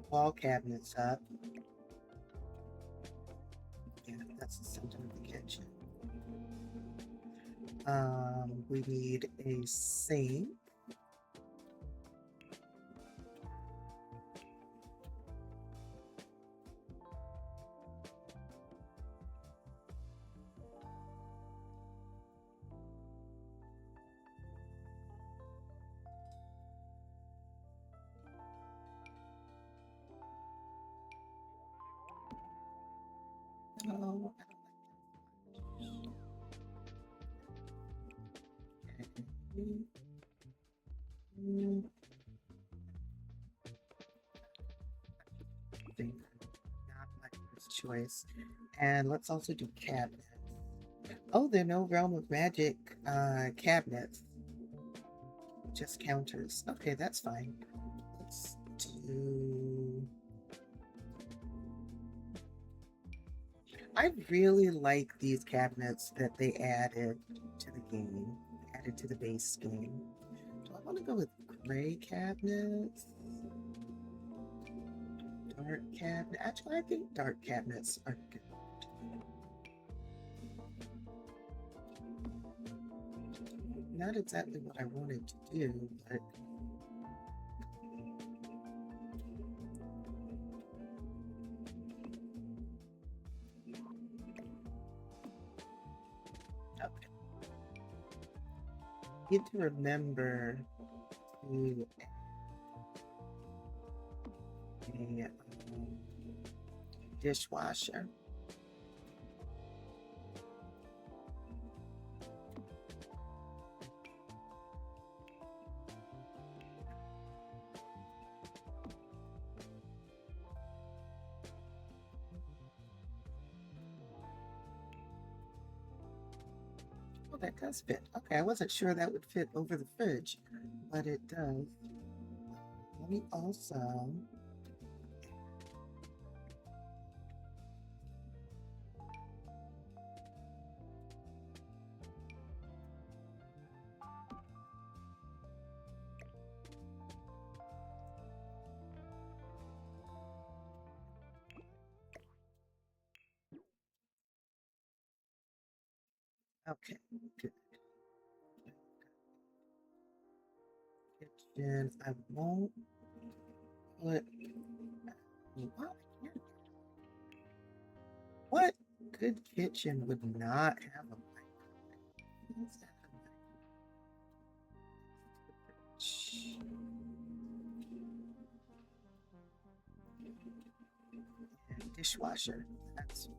wall cabinets up. Yeah, that's the center of the kitchen. We need a sink. Oh, okay. Think not my first choice. And let's also do cabinets. Oh, there are no Realm of Magic cabinets. Just counters. Okay, that's fine. Let's do... I really like these cabinets that they added to the game, added to the base game. Do I want to go with gray cabinets? Dark cabinet? Actually, I think dark cabinets are good. Not exactly what I wanted to do, but okay. Need to remember to add a dishwasher. Oh, that does fit. Okay, I wasn't sure that would fit over the fridge, but it does. Let me also... Okay, good. Kitchen. I won't put... What good kitchen would not have a microwave? And dishwasher. That's a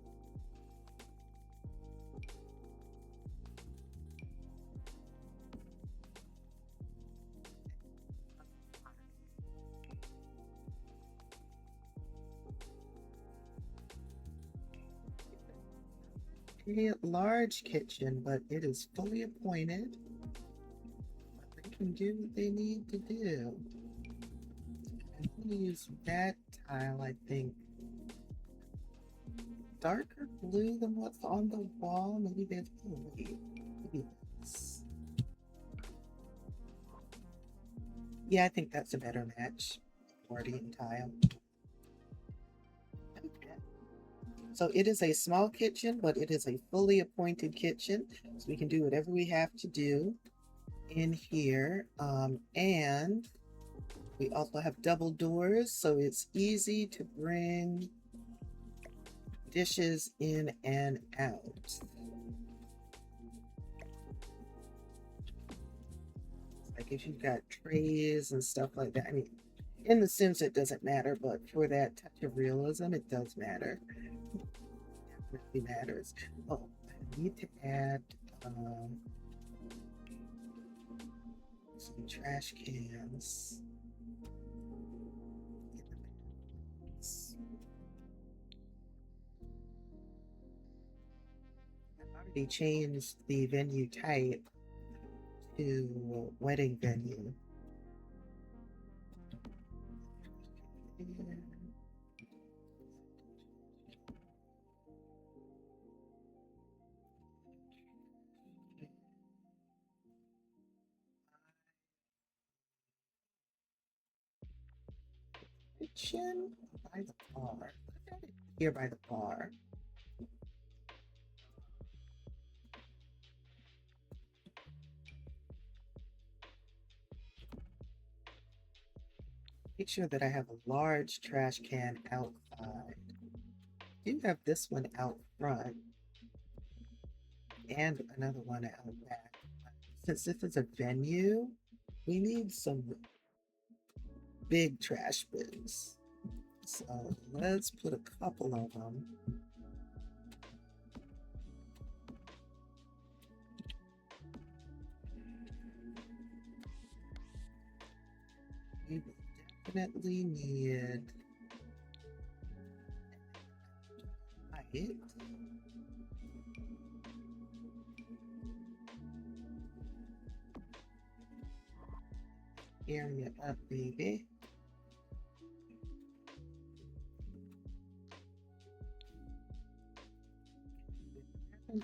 large kitchen, but it is fully appointed. They can do what they need to do. I'm going to use that tile, I think. Darker blue than what's on the wall. Maybe that's... Oh, wait. Maybe that's... Yeah, I think that's a better match. Accordion tile. Okay. So it is a small kitchen, but it is a fully appointed kitchen. So we can do whatever we have to do in here. And we also have double doors, so it's easy to bring dishes in and out. Like if you've got trays and stuff like that. I mean, in The Sims it doesn't matter, but for that touch of realism, it does matter. It really matters. Oh, I need to add some trash cans. I've already changed the venue type to wedding venue. Kitchen by the bar. Here by the bar. Make sure that I have a large trash can outside. I do have this one out front and another one out back. Since this is a venue, we need some big trash bins. So let's put a couple of them. We will definitely need light. area up, baby.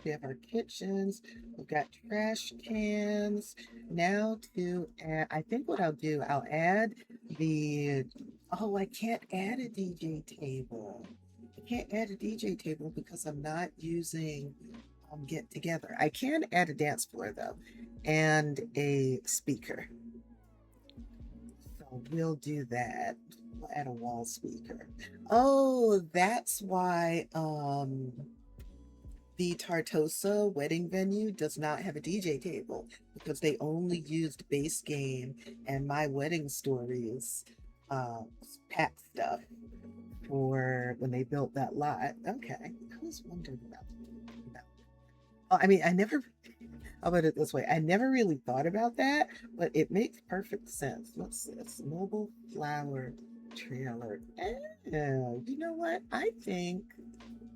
We have our kitchens. We've got trash cans. Now to add, I think what I'll do, I'll add the, oh, I can't add a DJ table. I can't add a DJ table because I'm not using Get Together. I can add a dance floor though, and a speaker. So we'll do that. We'll add a wall speaker. Oh, that's why the Tartosa wedding venue does not have a DJ table because they only used base game and my wedding stories pack stuff for when they built that lot. Okay, I was wondering about. Oh, I mean, I never. I'll put it this way: I never really thought about that, but it makes perfect sense. What's this? Mobile flower trailer. You know what? I think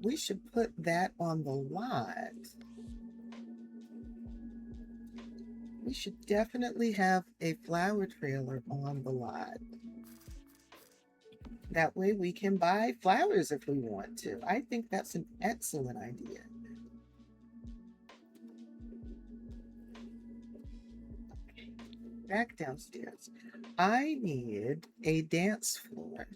we should put that on the lot. We should definitely have a flower trailer on the lot. That way we can buy flowers if we want to. I think that's an excellent idea. Okay, back downstairs. I need a dance floor.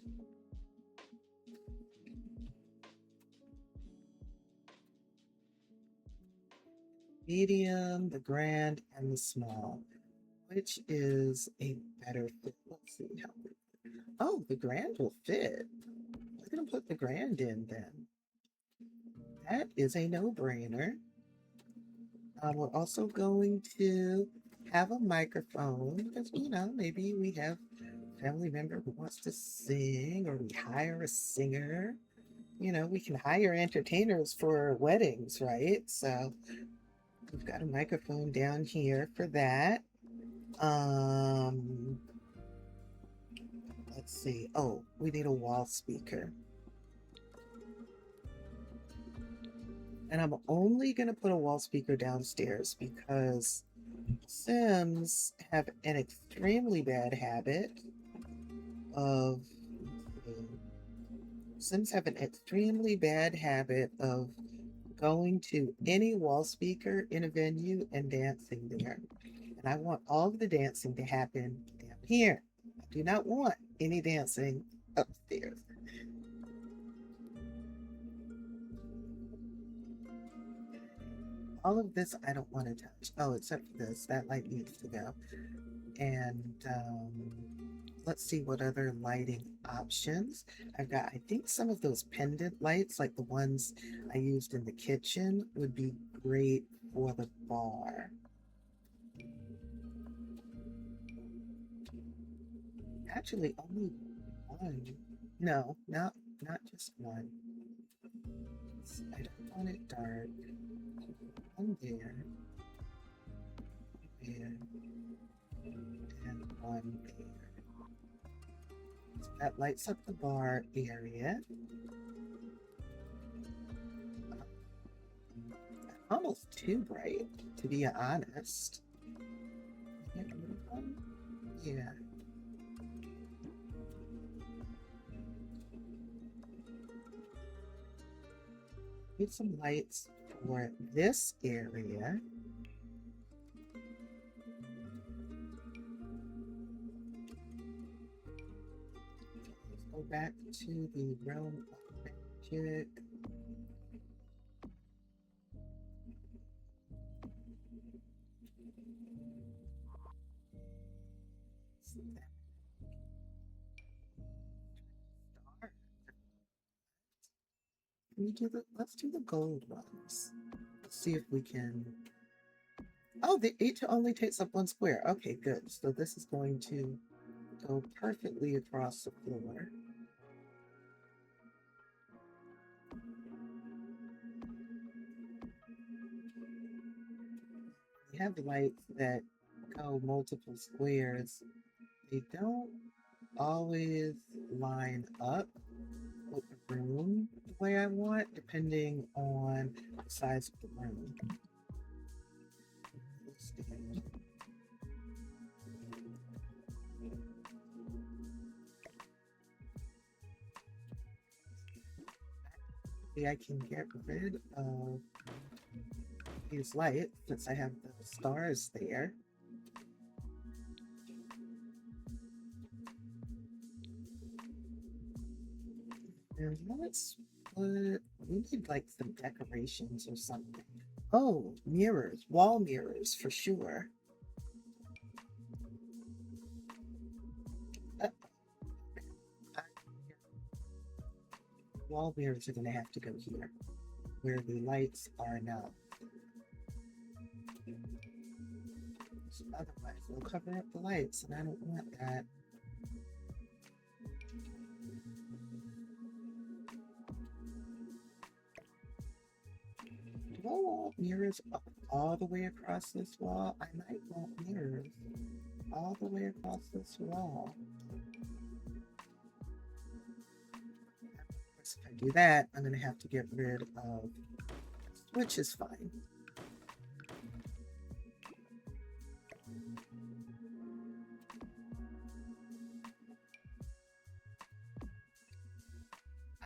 Medium, the grand, and the small. Which is a better fit? Let's see how. Oh, the grand will fit. We're gonna put the grand in then. That is a no-brainer. We're also going to have a microphone because, you know, maybe we have a family member who wants to sing or we hire a singer. You know, we can hire entertainers for weddings, right? So we've got a microphone down here for that. Let's see. Oh, we need a wall speaker. And I'm only going to put a wall speaker downstairs because Sims have an extremely bad habit of going to any wall speaker in a venue and dancing there. And I want all of the dancing to happen down here. I do not want any dancing upstairs. All of this I don't want to touch. Oh, except for this. That light needs to go. And let's see what other lighting options. I've got, I think some of those pendant lights, like the ones I used in the kitchen, would be great for the bar. Actually, only one. No, not just one. I don't want it dark. One there. And one there. So that lights up the bar area. Almost too bright, to be honest. Yeah. Need some lights for this area. Let's go back to the realm of magic. Let's do the gold ones. Let's see if we can. Oh, the each only takes up one square. Okay, good. So this is going to go perfectly across the floor. We have lights that go multiple squares. They don't always line up with the room the way I want, depending on the size of the room. Maybe I can get rid of these lights since I have the stars there. And let's put, we need like some decorations or something. Oh, mirrors, wall mirrors for sure. Uh, Wall mirrors are gonna have to go here, where the lights are now. Otherwise, they'll cover up the lights, and I don't want that. Do I want mirrors all the way across this wall? I might want mirrors all the way across this wall. If I do that, I'm going to have to get rid of, which is fine.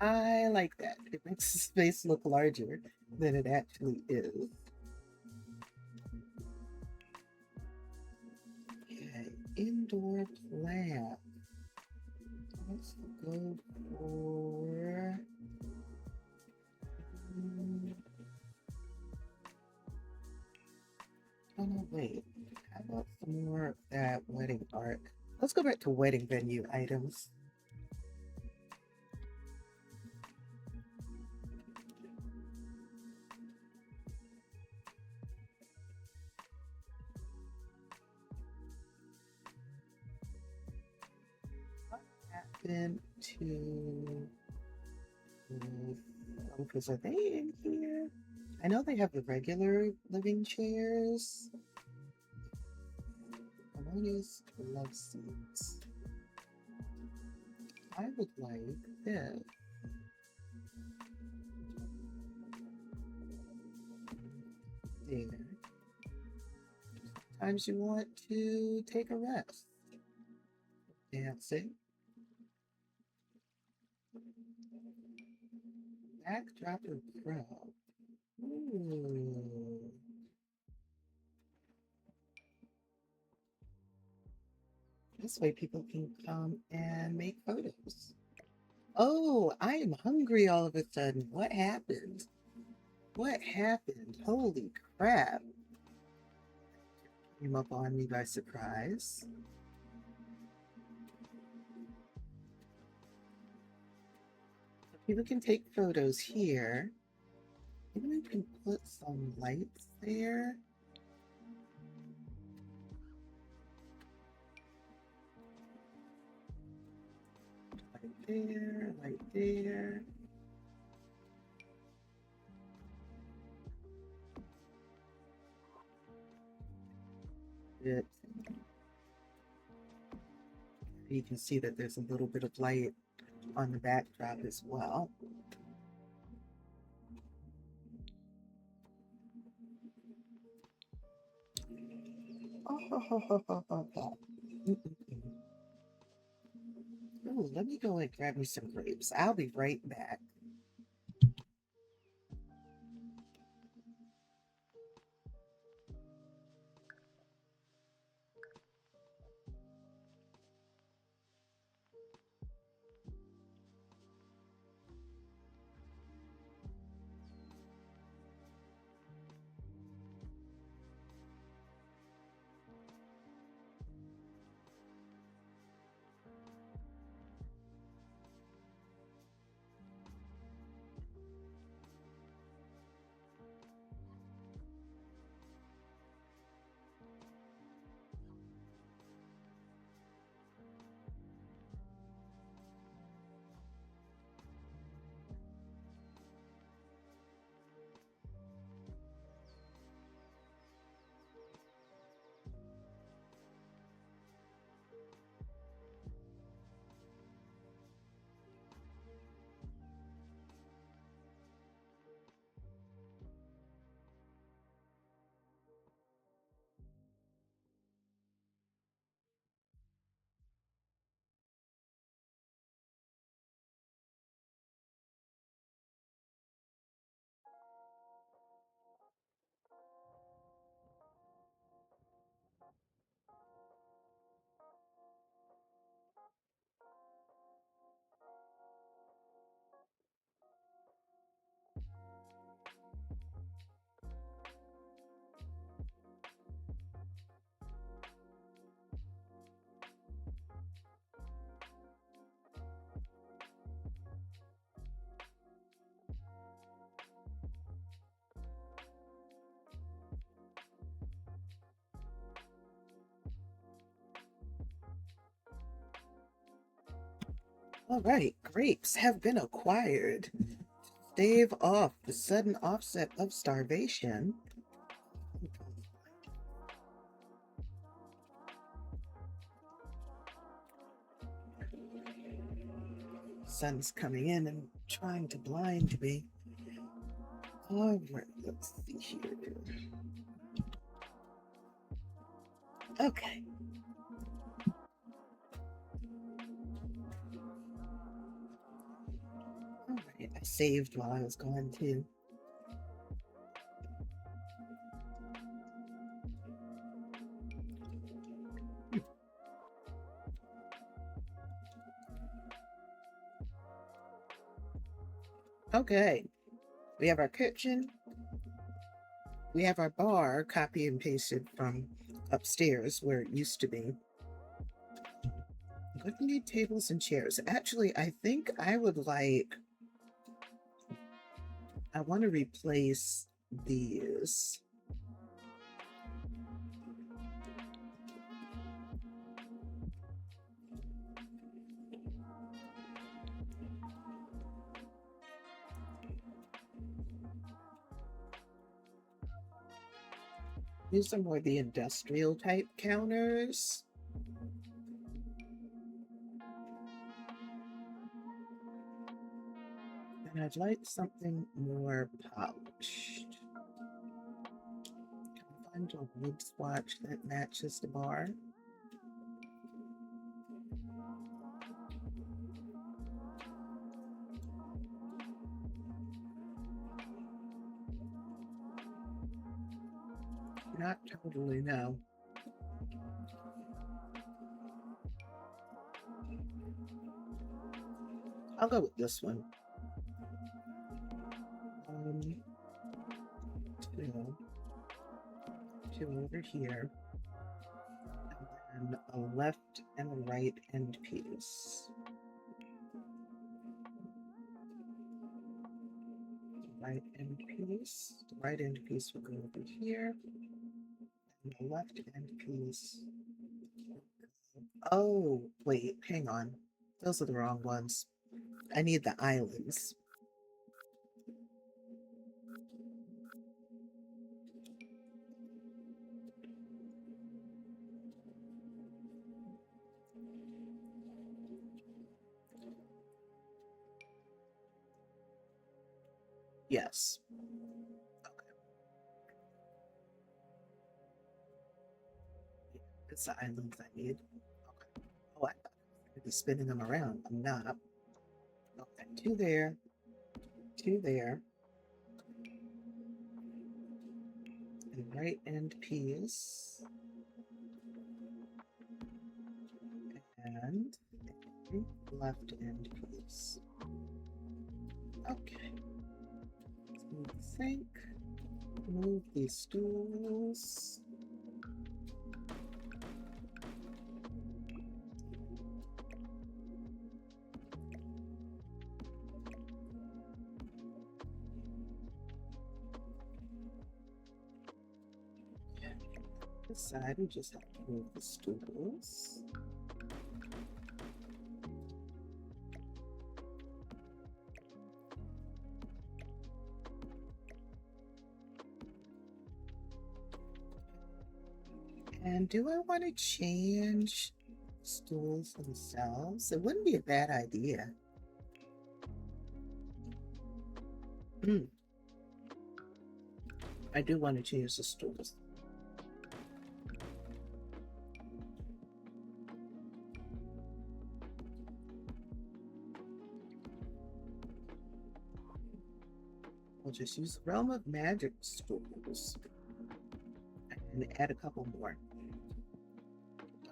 I like that. It makes the space look larger than it actually is. Okay, indoor plant. Let's go for... Oh no, wait. How about some more of that wedding art? Let's go back to wedding venue items. What happened to sofas? Are they in here? I know they have the regular living chairs. Harmonious love seats. I would like this. There. Sometimes you want to take a rest. Dancing. Backdropper Pro. Ooh. This way people can come and make photos. Oh, I am hungry all of a sudden. What happened? What happened? Holy crap. Came up on me by surprise. People can take photos here. Maybe we can put some lights there. Light there, light there. It, you can see that there's a little bit of light on the backdrop as well. Oh, let me go and grab me some grapes. I'll be right back. All right, grapes have been acquired. Stave off the sudden offset of starvation. Sun's coming in and trying to blind me. All right, let's see here. Okay. All right, I saved while I was gone too. Okay, we have our kitchen. We have our bar copy and pasted from upstairs where it used to be. I'm going to need tables and chairs. Actually, I think I want to replace these. These are more the industrial type counters. And I'd like something more polished. Can I find a wood swatch that matches the bar? Not totally, no. I'll go with this one. Two over here, and then a left and a right end piece. Right end piece. The right end piece will go over here, and the left end piece. Oh, wait, hang on. Those are the wrong ones. I need the islands. Yes. Okay. It's the islands I need. Okay. Oh, I thought I would be spinning them around. I'm not. Okay, two there. Two there. And right end piece. And left end piece. Okay. Let's move the sink. Move these stools. This side, we just have to move the stools. And do I want to change stools themselves? It wouldn't be a bad idea. I do want to change the stools. I'll just use the Realm of Magic stools and add a couple more.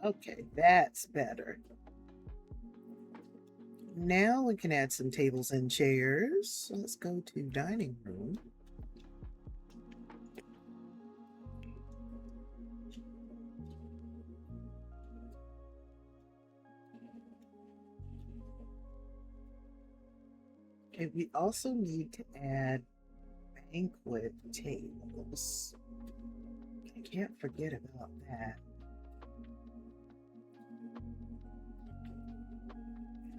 Okay, that's better. Now we can add some tables and chairs. So let's go to dining room. Okay, we also need to add banquet tables. I can't forget about that.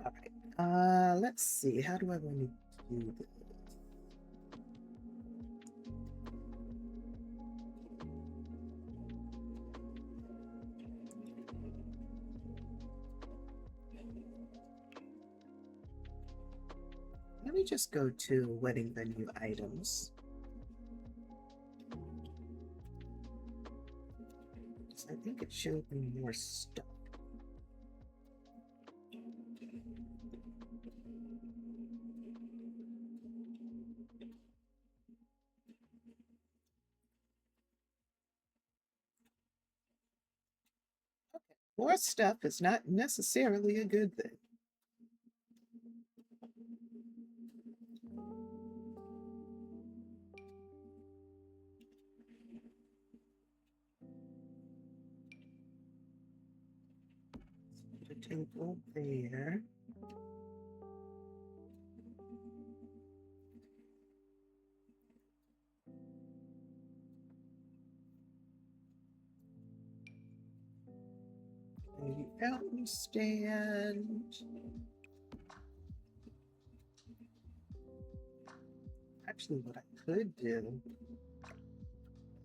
All right, Let's see. How do I want to do this? Let me just go to wedding venue items. I think it showed me more stuff. Okay. More stuff is not necessarily a good thing. Put a table there. Maybe fountain stand. Actually, what I could do,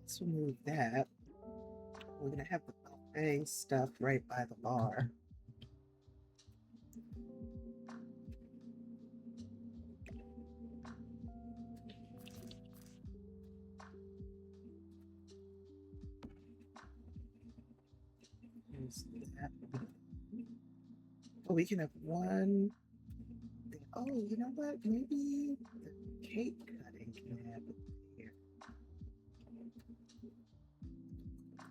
let's remove that. We're gonna have the buffet stuff right by the bar. Here's that. Oh, we can have one. Oh, you know what? Maybe the cake cutting can happen here.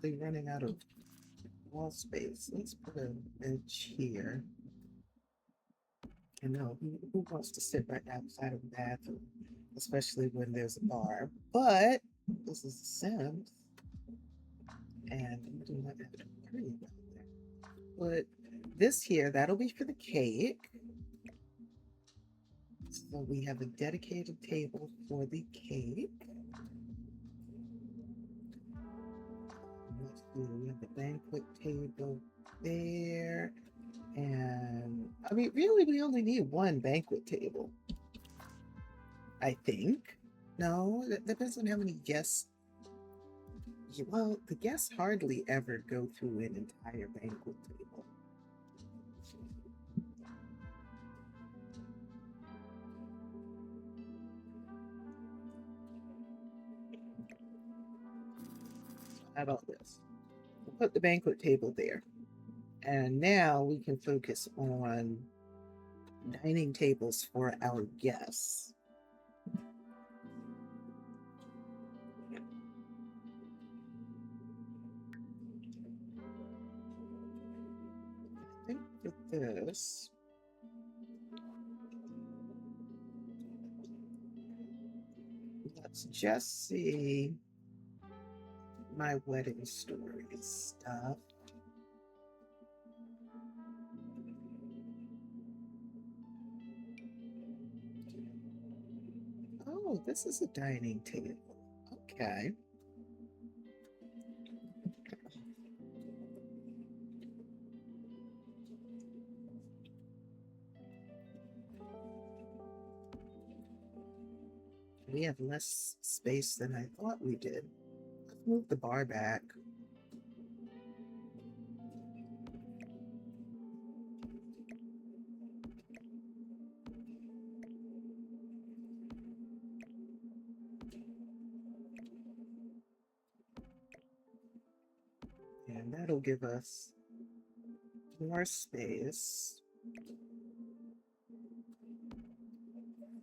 They're running out of wall space. Let's put a bench here. And no, who wants to sit right outside of the bathroom, especially when there's a bar? But this is The Sims, and we do not have to worry about that. But this here, that'll be for the cake. So we have a dedicated table for the cake. Let's see, we have the banquet table there. And I mean, really, we only need one banquet table, I think. No, that depends on how many guests. Well, the guests hardly ever go through an entire banquet table. How about this? We'll put the banquet table there. And now we can focus on dining tables for our guests. I think for this, let's just see my wedding story stuff. Oh, this is a dining table. Okay. We have less space than I thought we did. Let's move the bar back. And that'll give us more space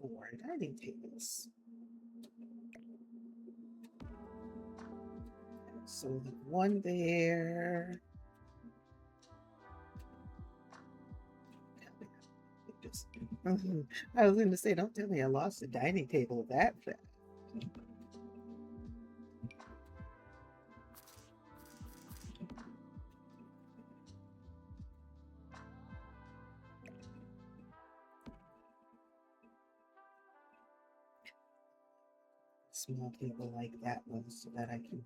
for dining tables. So the one there. Just, I was going to say, don't tell me I lost a dining table that fast. Small table like that one so that I can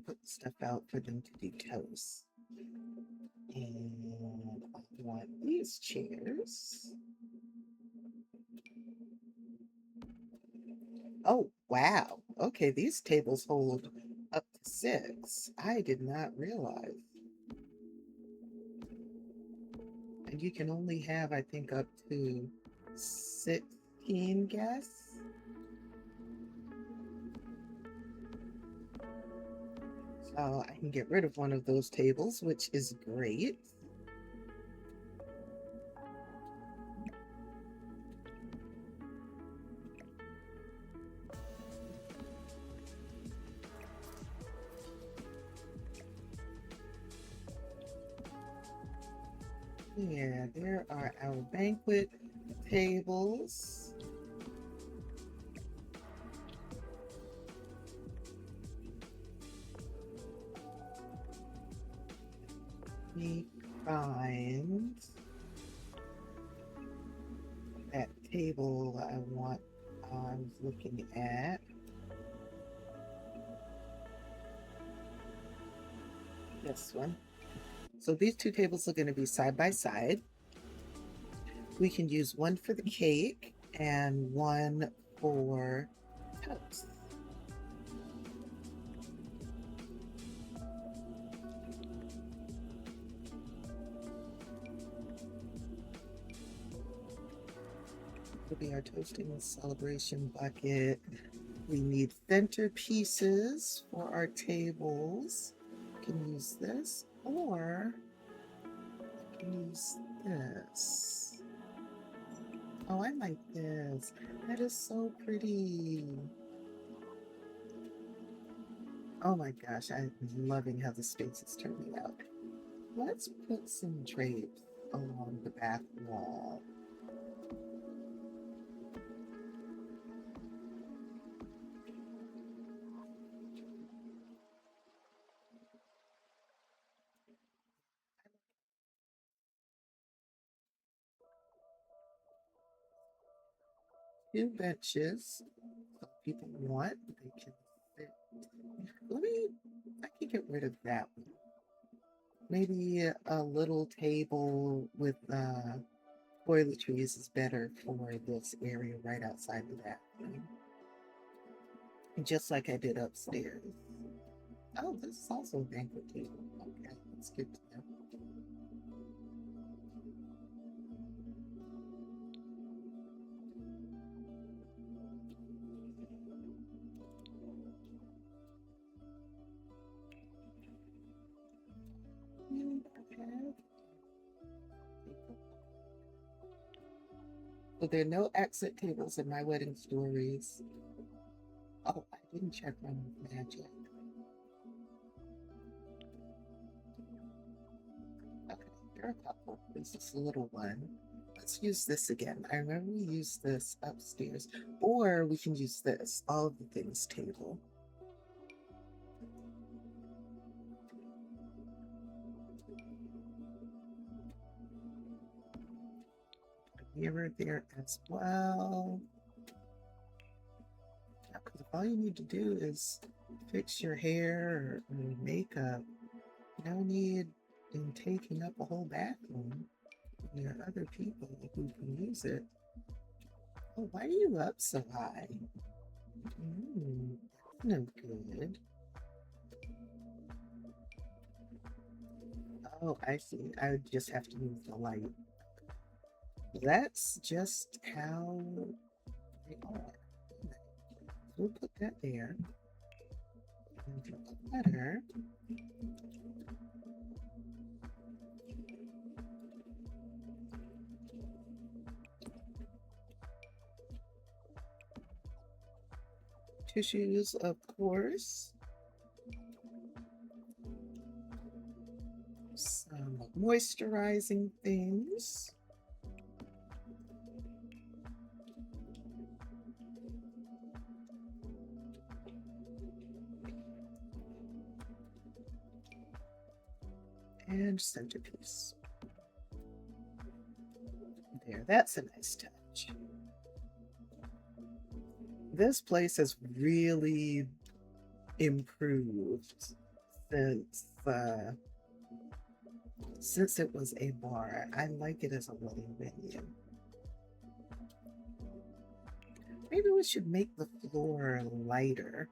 put stuff out for them to do toast. And I want these chairs. Oh, wow. Okay, these tables hold up to 6. I did not realize. And you can only have, I think, up to 16 guests. So I can get rid of one of those tables, which is great. Yeah, there are our banquet tables. We find that table I was looking at. This one. So these two tables are going to be side by side. We can use one for the cake and one for toast. Will be our toasting and celebration bucket. We need centerpieces for our tables. I can use this, or I can use this. Oh, I like this. That is so pretty. Oh my gosh, I'm loving how the space is turning out. Let's put some drapes along the back wall. Two benches, so if people want, they can sit. I can get rid of that one. Maybe a little table with toiletries is better for this area right outside the bathroom. Just like I did upstairs. Oh, this is also a banquet table. Okay, that's good to know. Okay. So there are no exit tables in my wedding stories. Oh, I didn't check my magic. Okay, there are a couple. This is a little one. Let's use this again. I remember we used this upstairs. Or we can use this, all of the things table. A mirror there as well. Because if all you need to do is fix your hair or makeup, no need in taking up a whole bathroom. There are other people who can use it. Oh, why are you up so high? That's no good. Oh, I see. I would just have to move the light. That's just how they are. We'll put that there. And drop a letter. Tissues, of course. Some moisturizing things. And centerpiece. There, that's a nice touch. This place has really improved since since it was a bar, I like it as a wedding venue. Maybe we should make the floor lighter.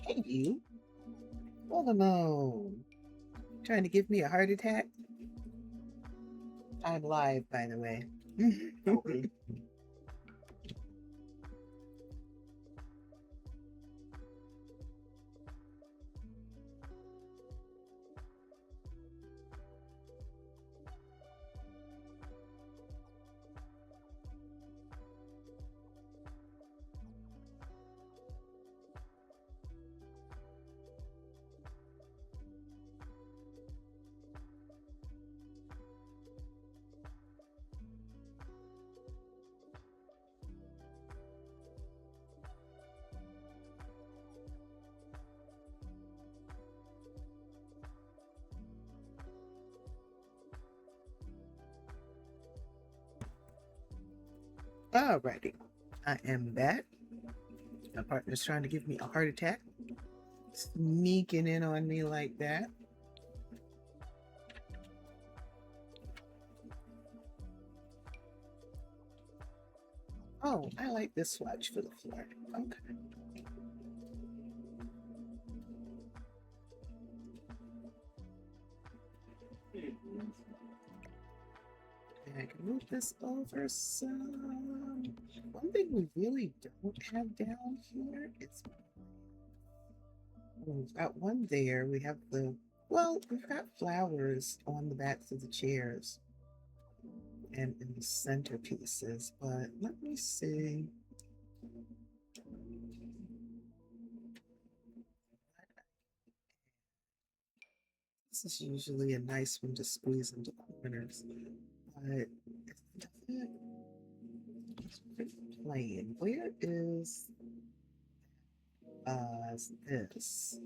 Hey, you. Hold on. Trying to give me a heart attack? I'm live, by the way. Okay. Alrighty. I am back. My partner's trying to give me a heart attack. Sneaking in on me like that. Oh, I like this swatch for the floor. Okay. And I can move this over some. One thing we really don't have down here is we've got one there. We have we've got flowers on the backs of the chairs and in the centerpieces, but let me see. This is usually a nice one to squeeze into corners, but it's pretty plain. Where is this?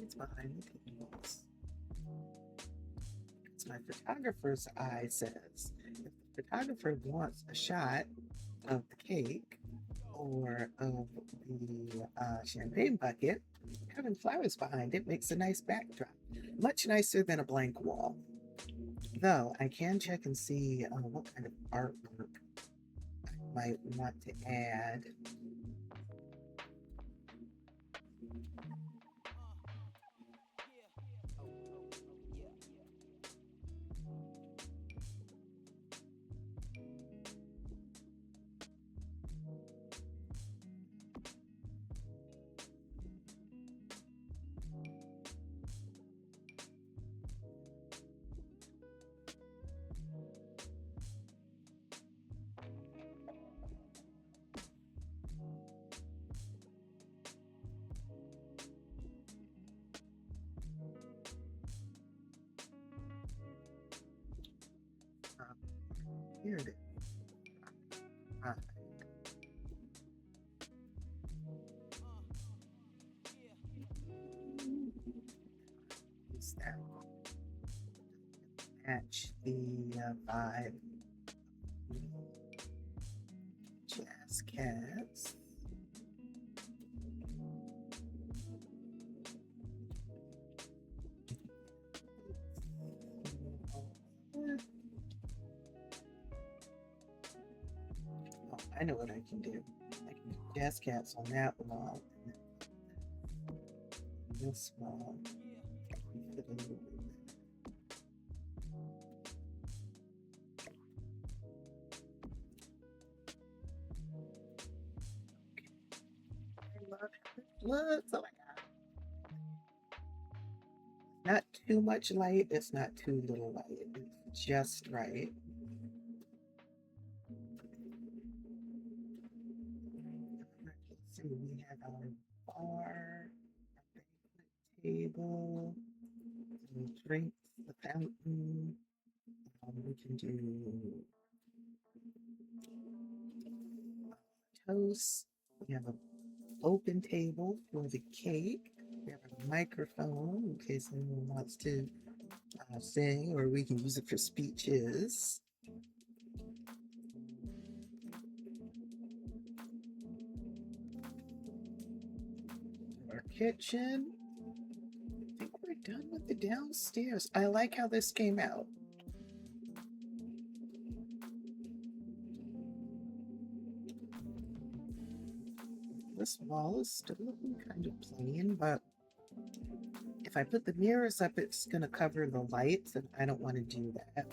It's behind the tables. It's my photographer's eye says. If the photographer wants a shot of the cake or of the champagne bucket, having flowers behind it makes a nice backdrop. Much nicer than a blank wall. Though I can check and see what kind of artwork I might want to add. Here it is. Ah, use that. Match the vibe. Jazz cats. Oh, I know what I can do. I can do jazz cats on that wall. This wall. I love it. Look, oh my God. Not too much light, it's not too little light. It's just right. Let's see, we have our bar, our banquet table, some drinks, the fountain. We can do toast. We have an open table for the cake. We have a microphone in case anyone wants to thing, or we can use it for speeches. Our kitchen. I think we're done with the downstairs. I like how this came out. This wall is still looking kind of plain, but if I put the mirrors up, it's going to cover the lights, and I don't want to do that.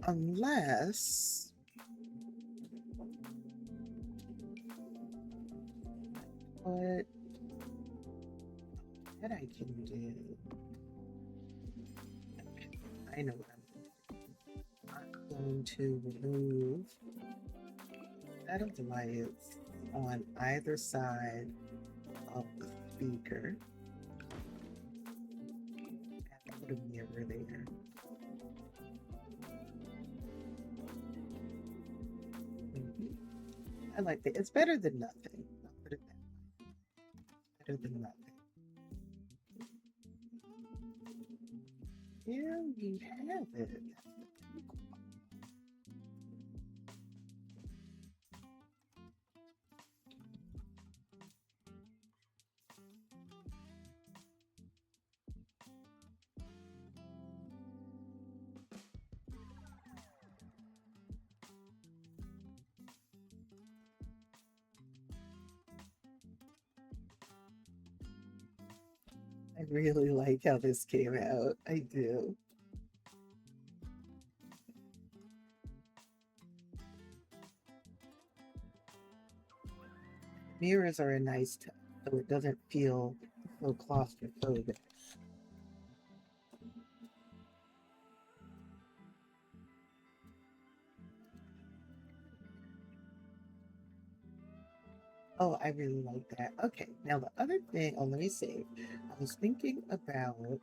Unless what I can do. I know what I'm going to remove that of the lights on either side of the speaker and put a mirror there. I like that. It's better than nothing. I'll put it that way. Better than nothing. Here we have it. I really like how this came out. I do. Mirrors are a nice touch, so it doesn't feel so claustrophobic. Oh, I really like that. Okay, now the other thing, oh, let me see. I was thinking about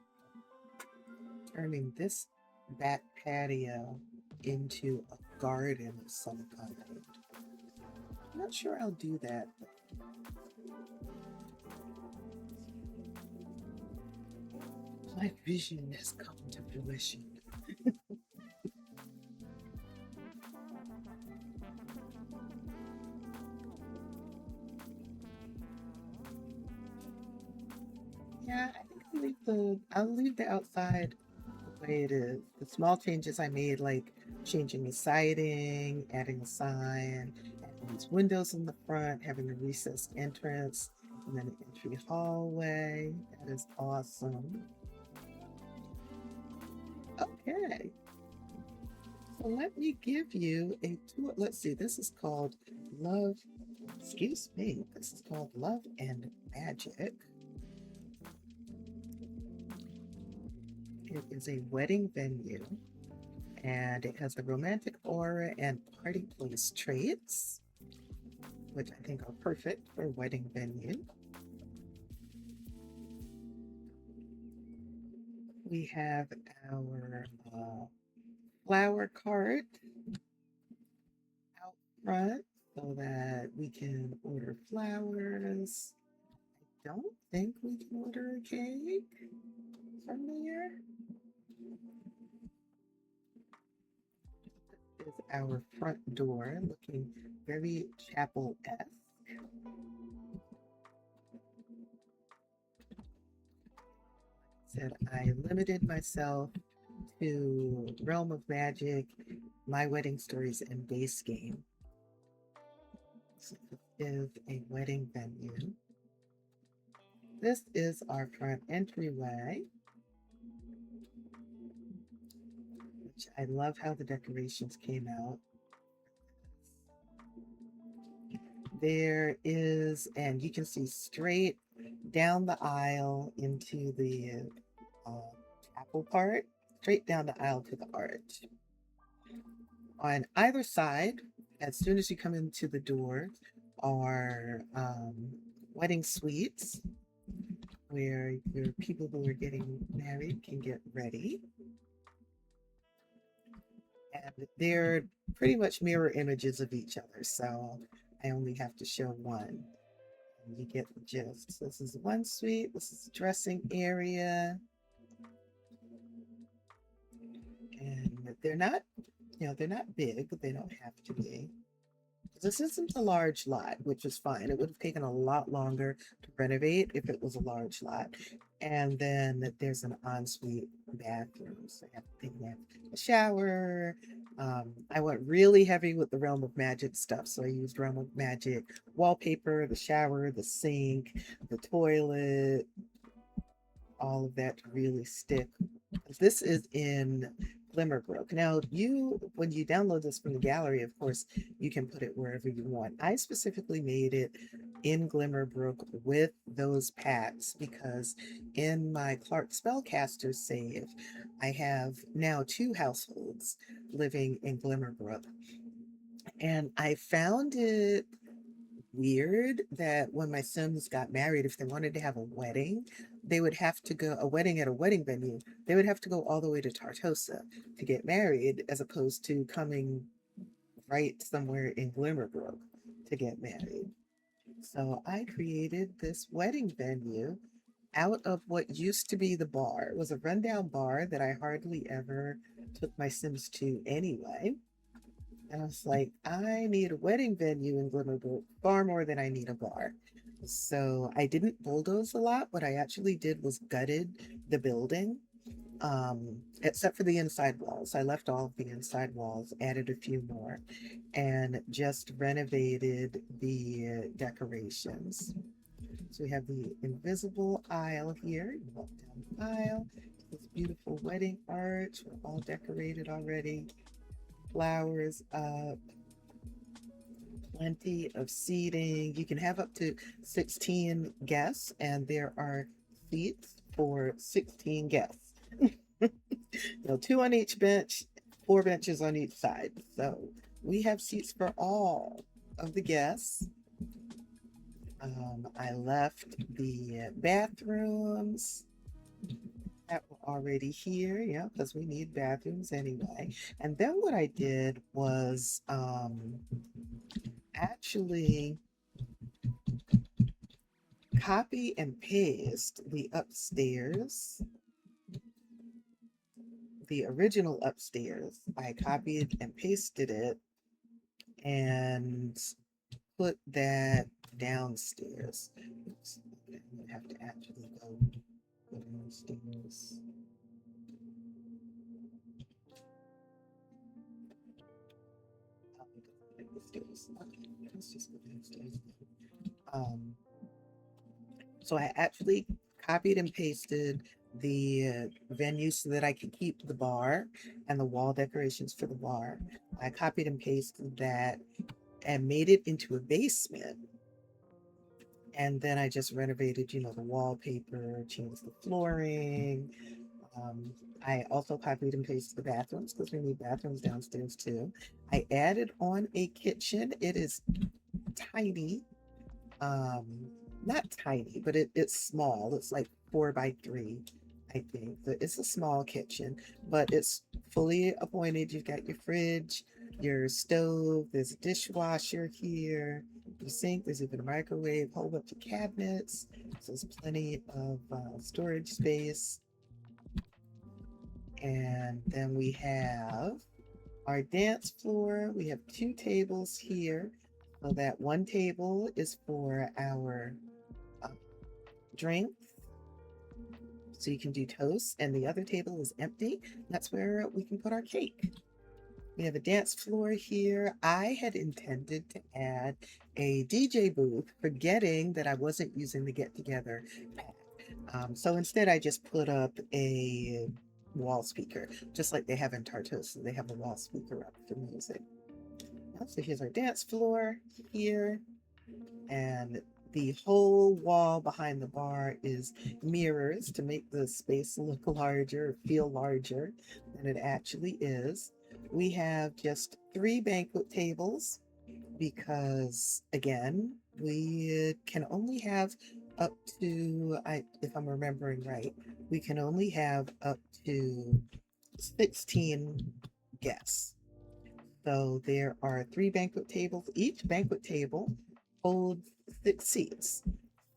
turning this back patio into a garden of some kind. I'm not sure I'll do that. My vision has come to fruition. Yeah, I think I'll leave the outside the way it is. The small changes I made, like changing the siding, adding a sign, adding these windows in the front, having a recessed entrance, and then an entry hallway. That is awesome. Okay, so let me give you a tour. Let's see, this is called Love, excuse me, this is called Love and Magic. It is a wedding venue and it has the romantic aura and party place traits, which I think are perfect for a wedding venue. We have our flower cart out front so that we can order flowers. I don't think we can order a cake from there. This is our front door looking very chapel-esque. Said I limited myself to Realm of Magic, My Wedding Stories, and base game. So this is a wedding venue. This is our front entryway, which I love how the decorations came out. There is, and you can see straight down the aisle into the chapel part, straight down the aisle to the arch. On either side, as soon as you come into the door, are wedding suites where your people who are getting married can get ready. And they're pretty much mirror images of each other, so I only have to show one. And you get the gist. So this is one suite, this is the dressing area. they're not, they're not big, but they don't have to be. This isn't a large lot, which is fine. It would have taken a lot longer to renovate if it was a large lot. And then there's an ensuite bathroom. So you have a shower. I went really heavy with the Realm of Magic stuff. So I used Realm of Magic wallpaper, the shower, the sink, the toilet, all of that to really stick. This is in Glimmerbrook. Now, when you download this from the gallery, of course, you can put it wherever you want. I specifically made it in Glimmerbrook with those packs because in my Clark Spellcaster save, I have now two households living in Glimmerbrook. And I found it weird that when my Sims got married, if they wanted to have a wedding, they would have to go a wedding at a wedding venue. They would have to go all the way to Tartosa to get married, as opposed to coming right somewhere in Glimmerbrook to get married. So I created this wedding venue out of what used to be the bar. It was a rundown bar that I hardly ever took my Sims to anyway. And I was like, I need a wedding venue in Glimmerbrook far more than I need a bar. So I didn't bulldoze a lot. What I actually did was gutted the building, except for the inside walls. I left all of the inside walls, added a few more, and just renovated the decorations. So we have the invisible aisle here. You walk down the aisle. This beautiful wedding arch. We're all decorated already. Flowers up, plenty of seating. You can have up to 16 guests, and there are seats for 16 guests. Two on each bench, four benches on each side. So we have seats for all of the guests. I left the bathrooms that were already here, yeah, because we need bathrooms anyway. And then what I did was actually copy and paste the upstairs, the original upstairs. I copied and pasted it and put that downstairs. Oops, I'm gonna have to actually go downstairs. Okay, let's just go downstairs. Um, so I actually copied and pasted the venue so that I could keep the bar and the wall decorations for the bar. I copied and pasted that and made it into a basement. And then I just renovated, the wallpaper, changed the flooring. Um, I also copied and pasted the bathrooms because we need bathrooms downstairs too. I added on a kitchen. It is tiny. Um, Not tiny, but it's small. It's like 4 by 3, I think. But it's a small kitchen, but it's fully appointed. You've got your fridge, your stove, there's a dishwasher here, your sink, there's even a microwave, a whole bunch of cabinets. So there's plenty of storage space. And then we have our dance floor. We have two tables here. So that one table is for our uh, drinks. So you can do toast, and the other table is empty. That's where we can put our cake. We have a dance floor here. I had intended to add a DJ booth, forgetting that I wasn't using the get together pack. So instead, I just put up a wall speaker, just like they have in Tartosa. They have a wall speaker up for music. So here's our dance floor here, and the whole wall behind the bar is mirrors to make the space look larger, feel larger than it actually is. We have just 3 banquet tables because, again, we can only have up to, if I'm remembering right, we can only have up to 16 guests. So there are 3 banquet tables. Each banquet table holds 6 seats.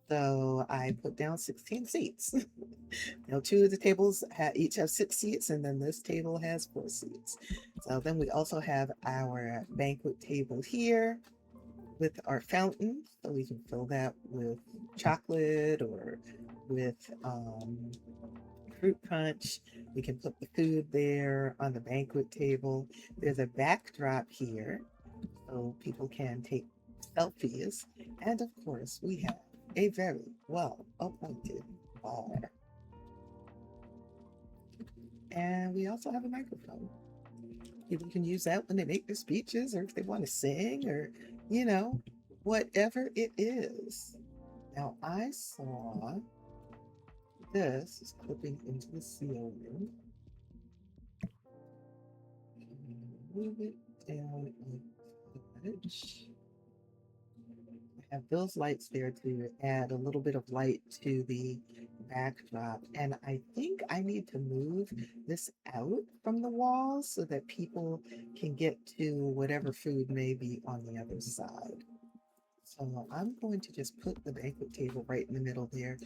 So I put down 16 seats. Two of the tables each have 6 seats, and then this table has 4 seats. So then we also have our banquet table here with our fountain, so we can fill that with chocolate or with fruit punch. We can put the food there on the banquet table. There's a backdrop here so people can take selfies. And of course, we have a very well appointed bar. And we also have a microphone. People can use that when they make their speeches or if they want to sing or, you know, whatever it is. Now, I saw this is clipping into the ceiling. Move it down a touch. I have those lights there to add a little bit of light to the backdrop. And I think I need to move this out from the walls so that people can get to whatever food may be on the other side. So I'm going to just put the banquet table right in the middle there.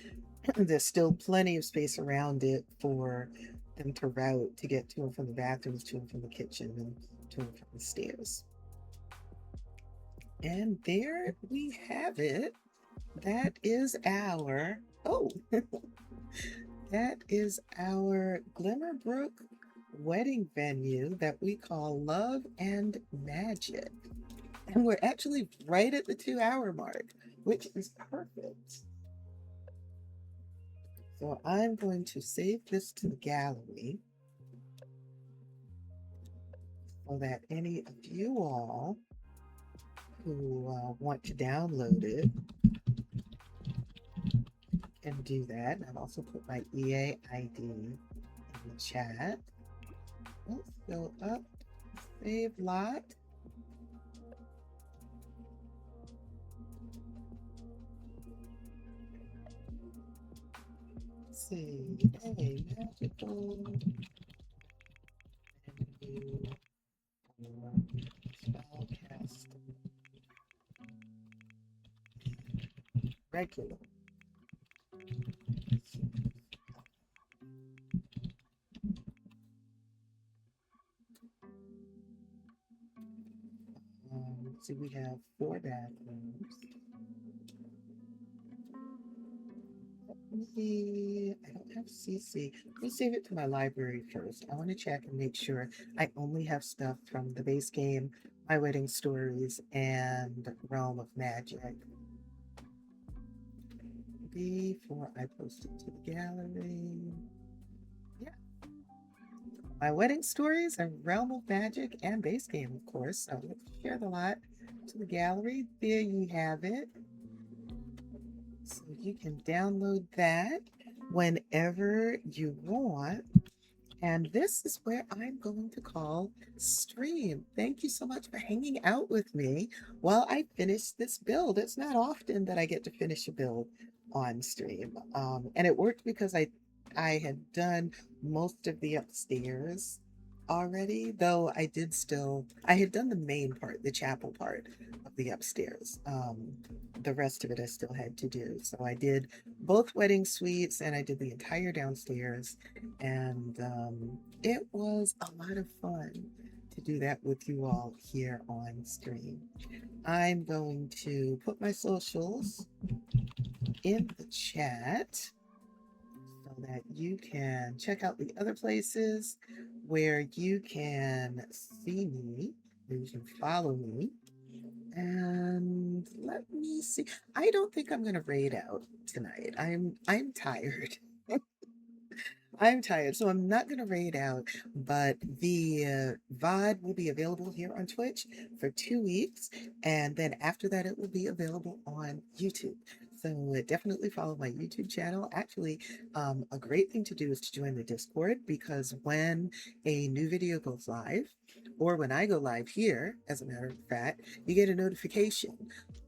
There's still plenty of space around it for them to route to get to and from the bathrooms, to and from the kitchen, and to and from the stairs. And there we have it. That is our, oh, that is our Glimmerbrook wedding venue that we call Love and Magic. And we're actually right at the 2 hour mark, which is perfect. So I'm going to save this to the gallery so that any of you all who want to download it can do that. I've also put my EA ID in the chat. Let's go up, save lot. Let's see, a magical menu for spellcast regular. So we have 4 bathrooms. I don't have CC. Let me save it to my library first. I want to check and make sure I only have stuff from the base game, My Wedding Stories, and Realm of Magic before I post it to the gallery. Yeah. My Wedding Stories and Realm of Magic and base game, of course. So let's share the lot to the gallery. There you have it. So you can download that whenever you want. And this is where I'm going to call stream. Thank you so much for hanging out with me while I finish this build. It's not often that I get to finish a build on stream. And it worked because I had done most of the upstairs already, though I had done the main part, the chapel part of the upstairs. The rest of it I still had to do. So I did both wedding suites and I did the entire downstairs. And it was a lot of fun to do that with you all here on stream. I'm going to put my socials in the chat so that you can check out the other places where you can see me, where you can follow me. And let me see. I don't think I'm gonna raid out tonight. I'm tired. I'm tired, so I'm not going to raid out, but the VOD will be available here on Twitch for 2 weeks, and then after that, it will be available on YouTube. So definitely follow my YouTube channel. Actually, a great thing to do is to join the Discord because when a new video goes live, or when I go live here, as a matter of fact, you get a notification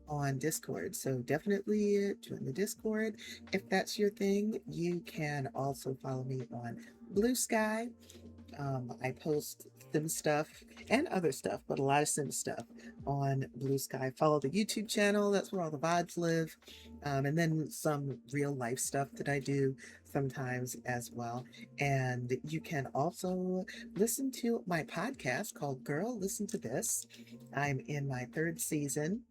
on Discord. So definitely join the Discord. If that's your thing, you can also follow me on Blue Sky. I post Sim stuff and other stuff, but a lot of Sim stuff on Blue Sky. Follow the YouTube channel, that's where all the VODs live, and then some real life stuff that I do sometimes as well. And you can also listen to my podcast called Girl, Listen to This. I'm in my third season,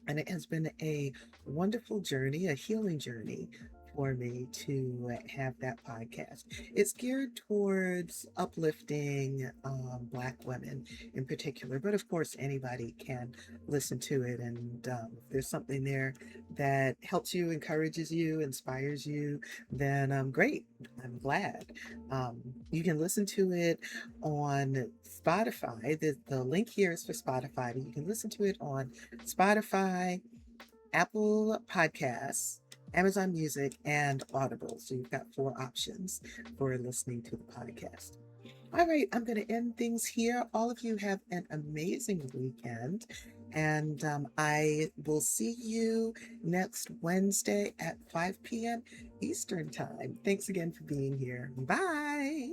and it has been a wonderful journey, a healing journey for me to have that podcast. It's geared towards uplifting Black women in particular, but of course, anybody can listen to it. And if there's something there that helps you, encourages you, inspires you, then great. I'm glad. You can listen to it on Spotify. The link here is for Spotify, but you can listen to it on Spotify, Apple Podcasts, Amazon Music, and Audible. So you've got 4 options for listening to the podcast. All right, I'm going to end things here. All of you have an amazing weekend, and I will see you next Wednesday at 5 p.m. Eastern Time. Thanks again for being here. Bye.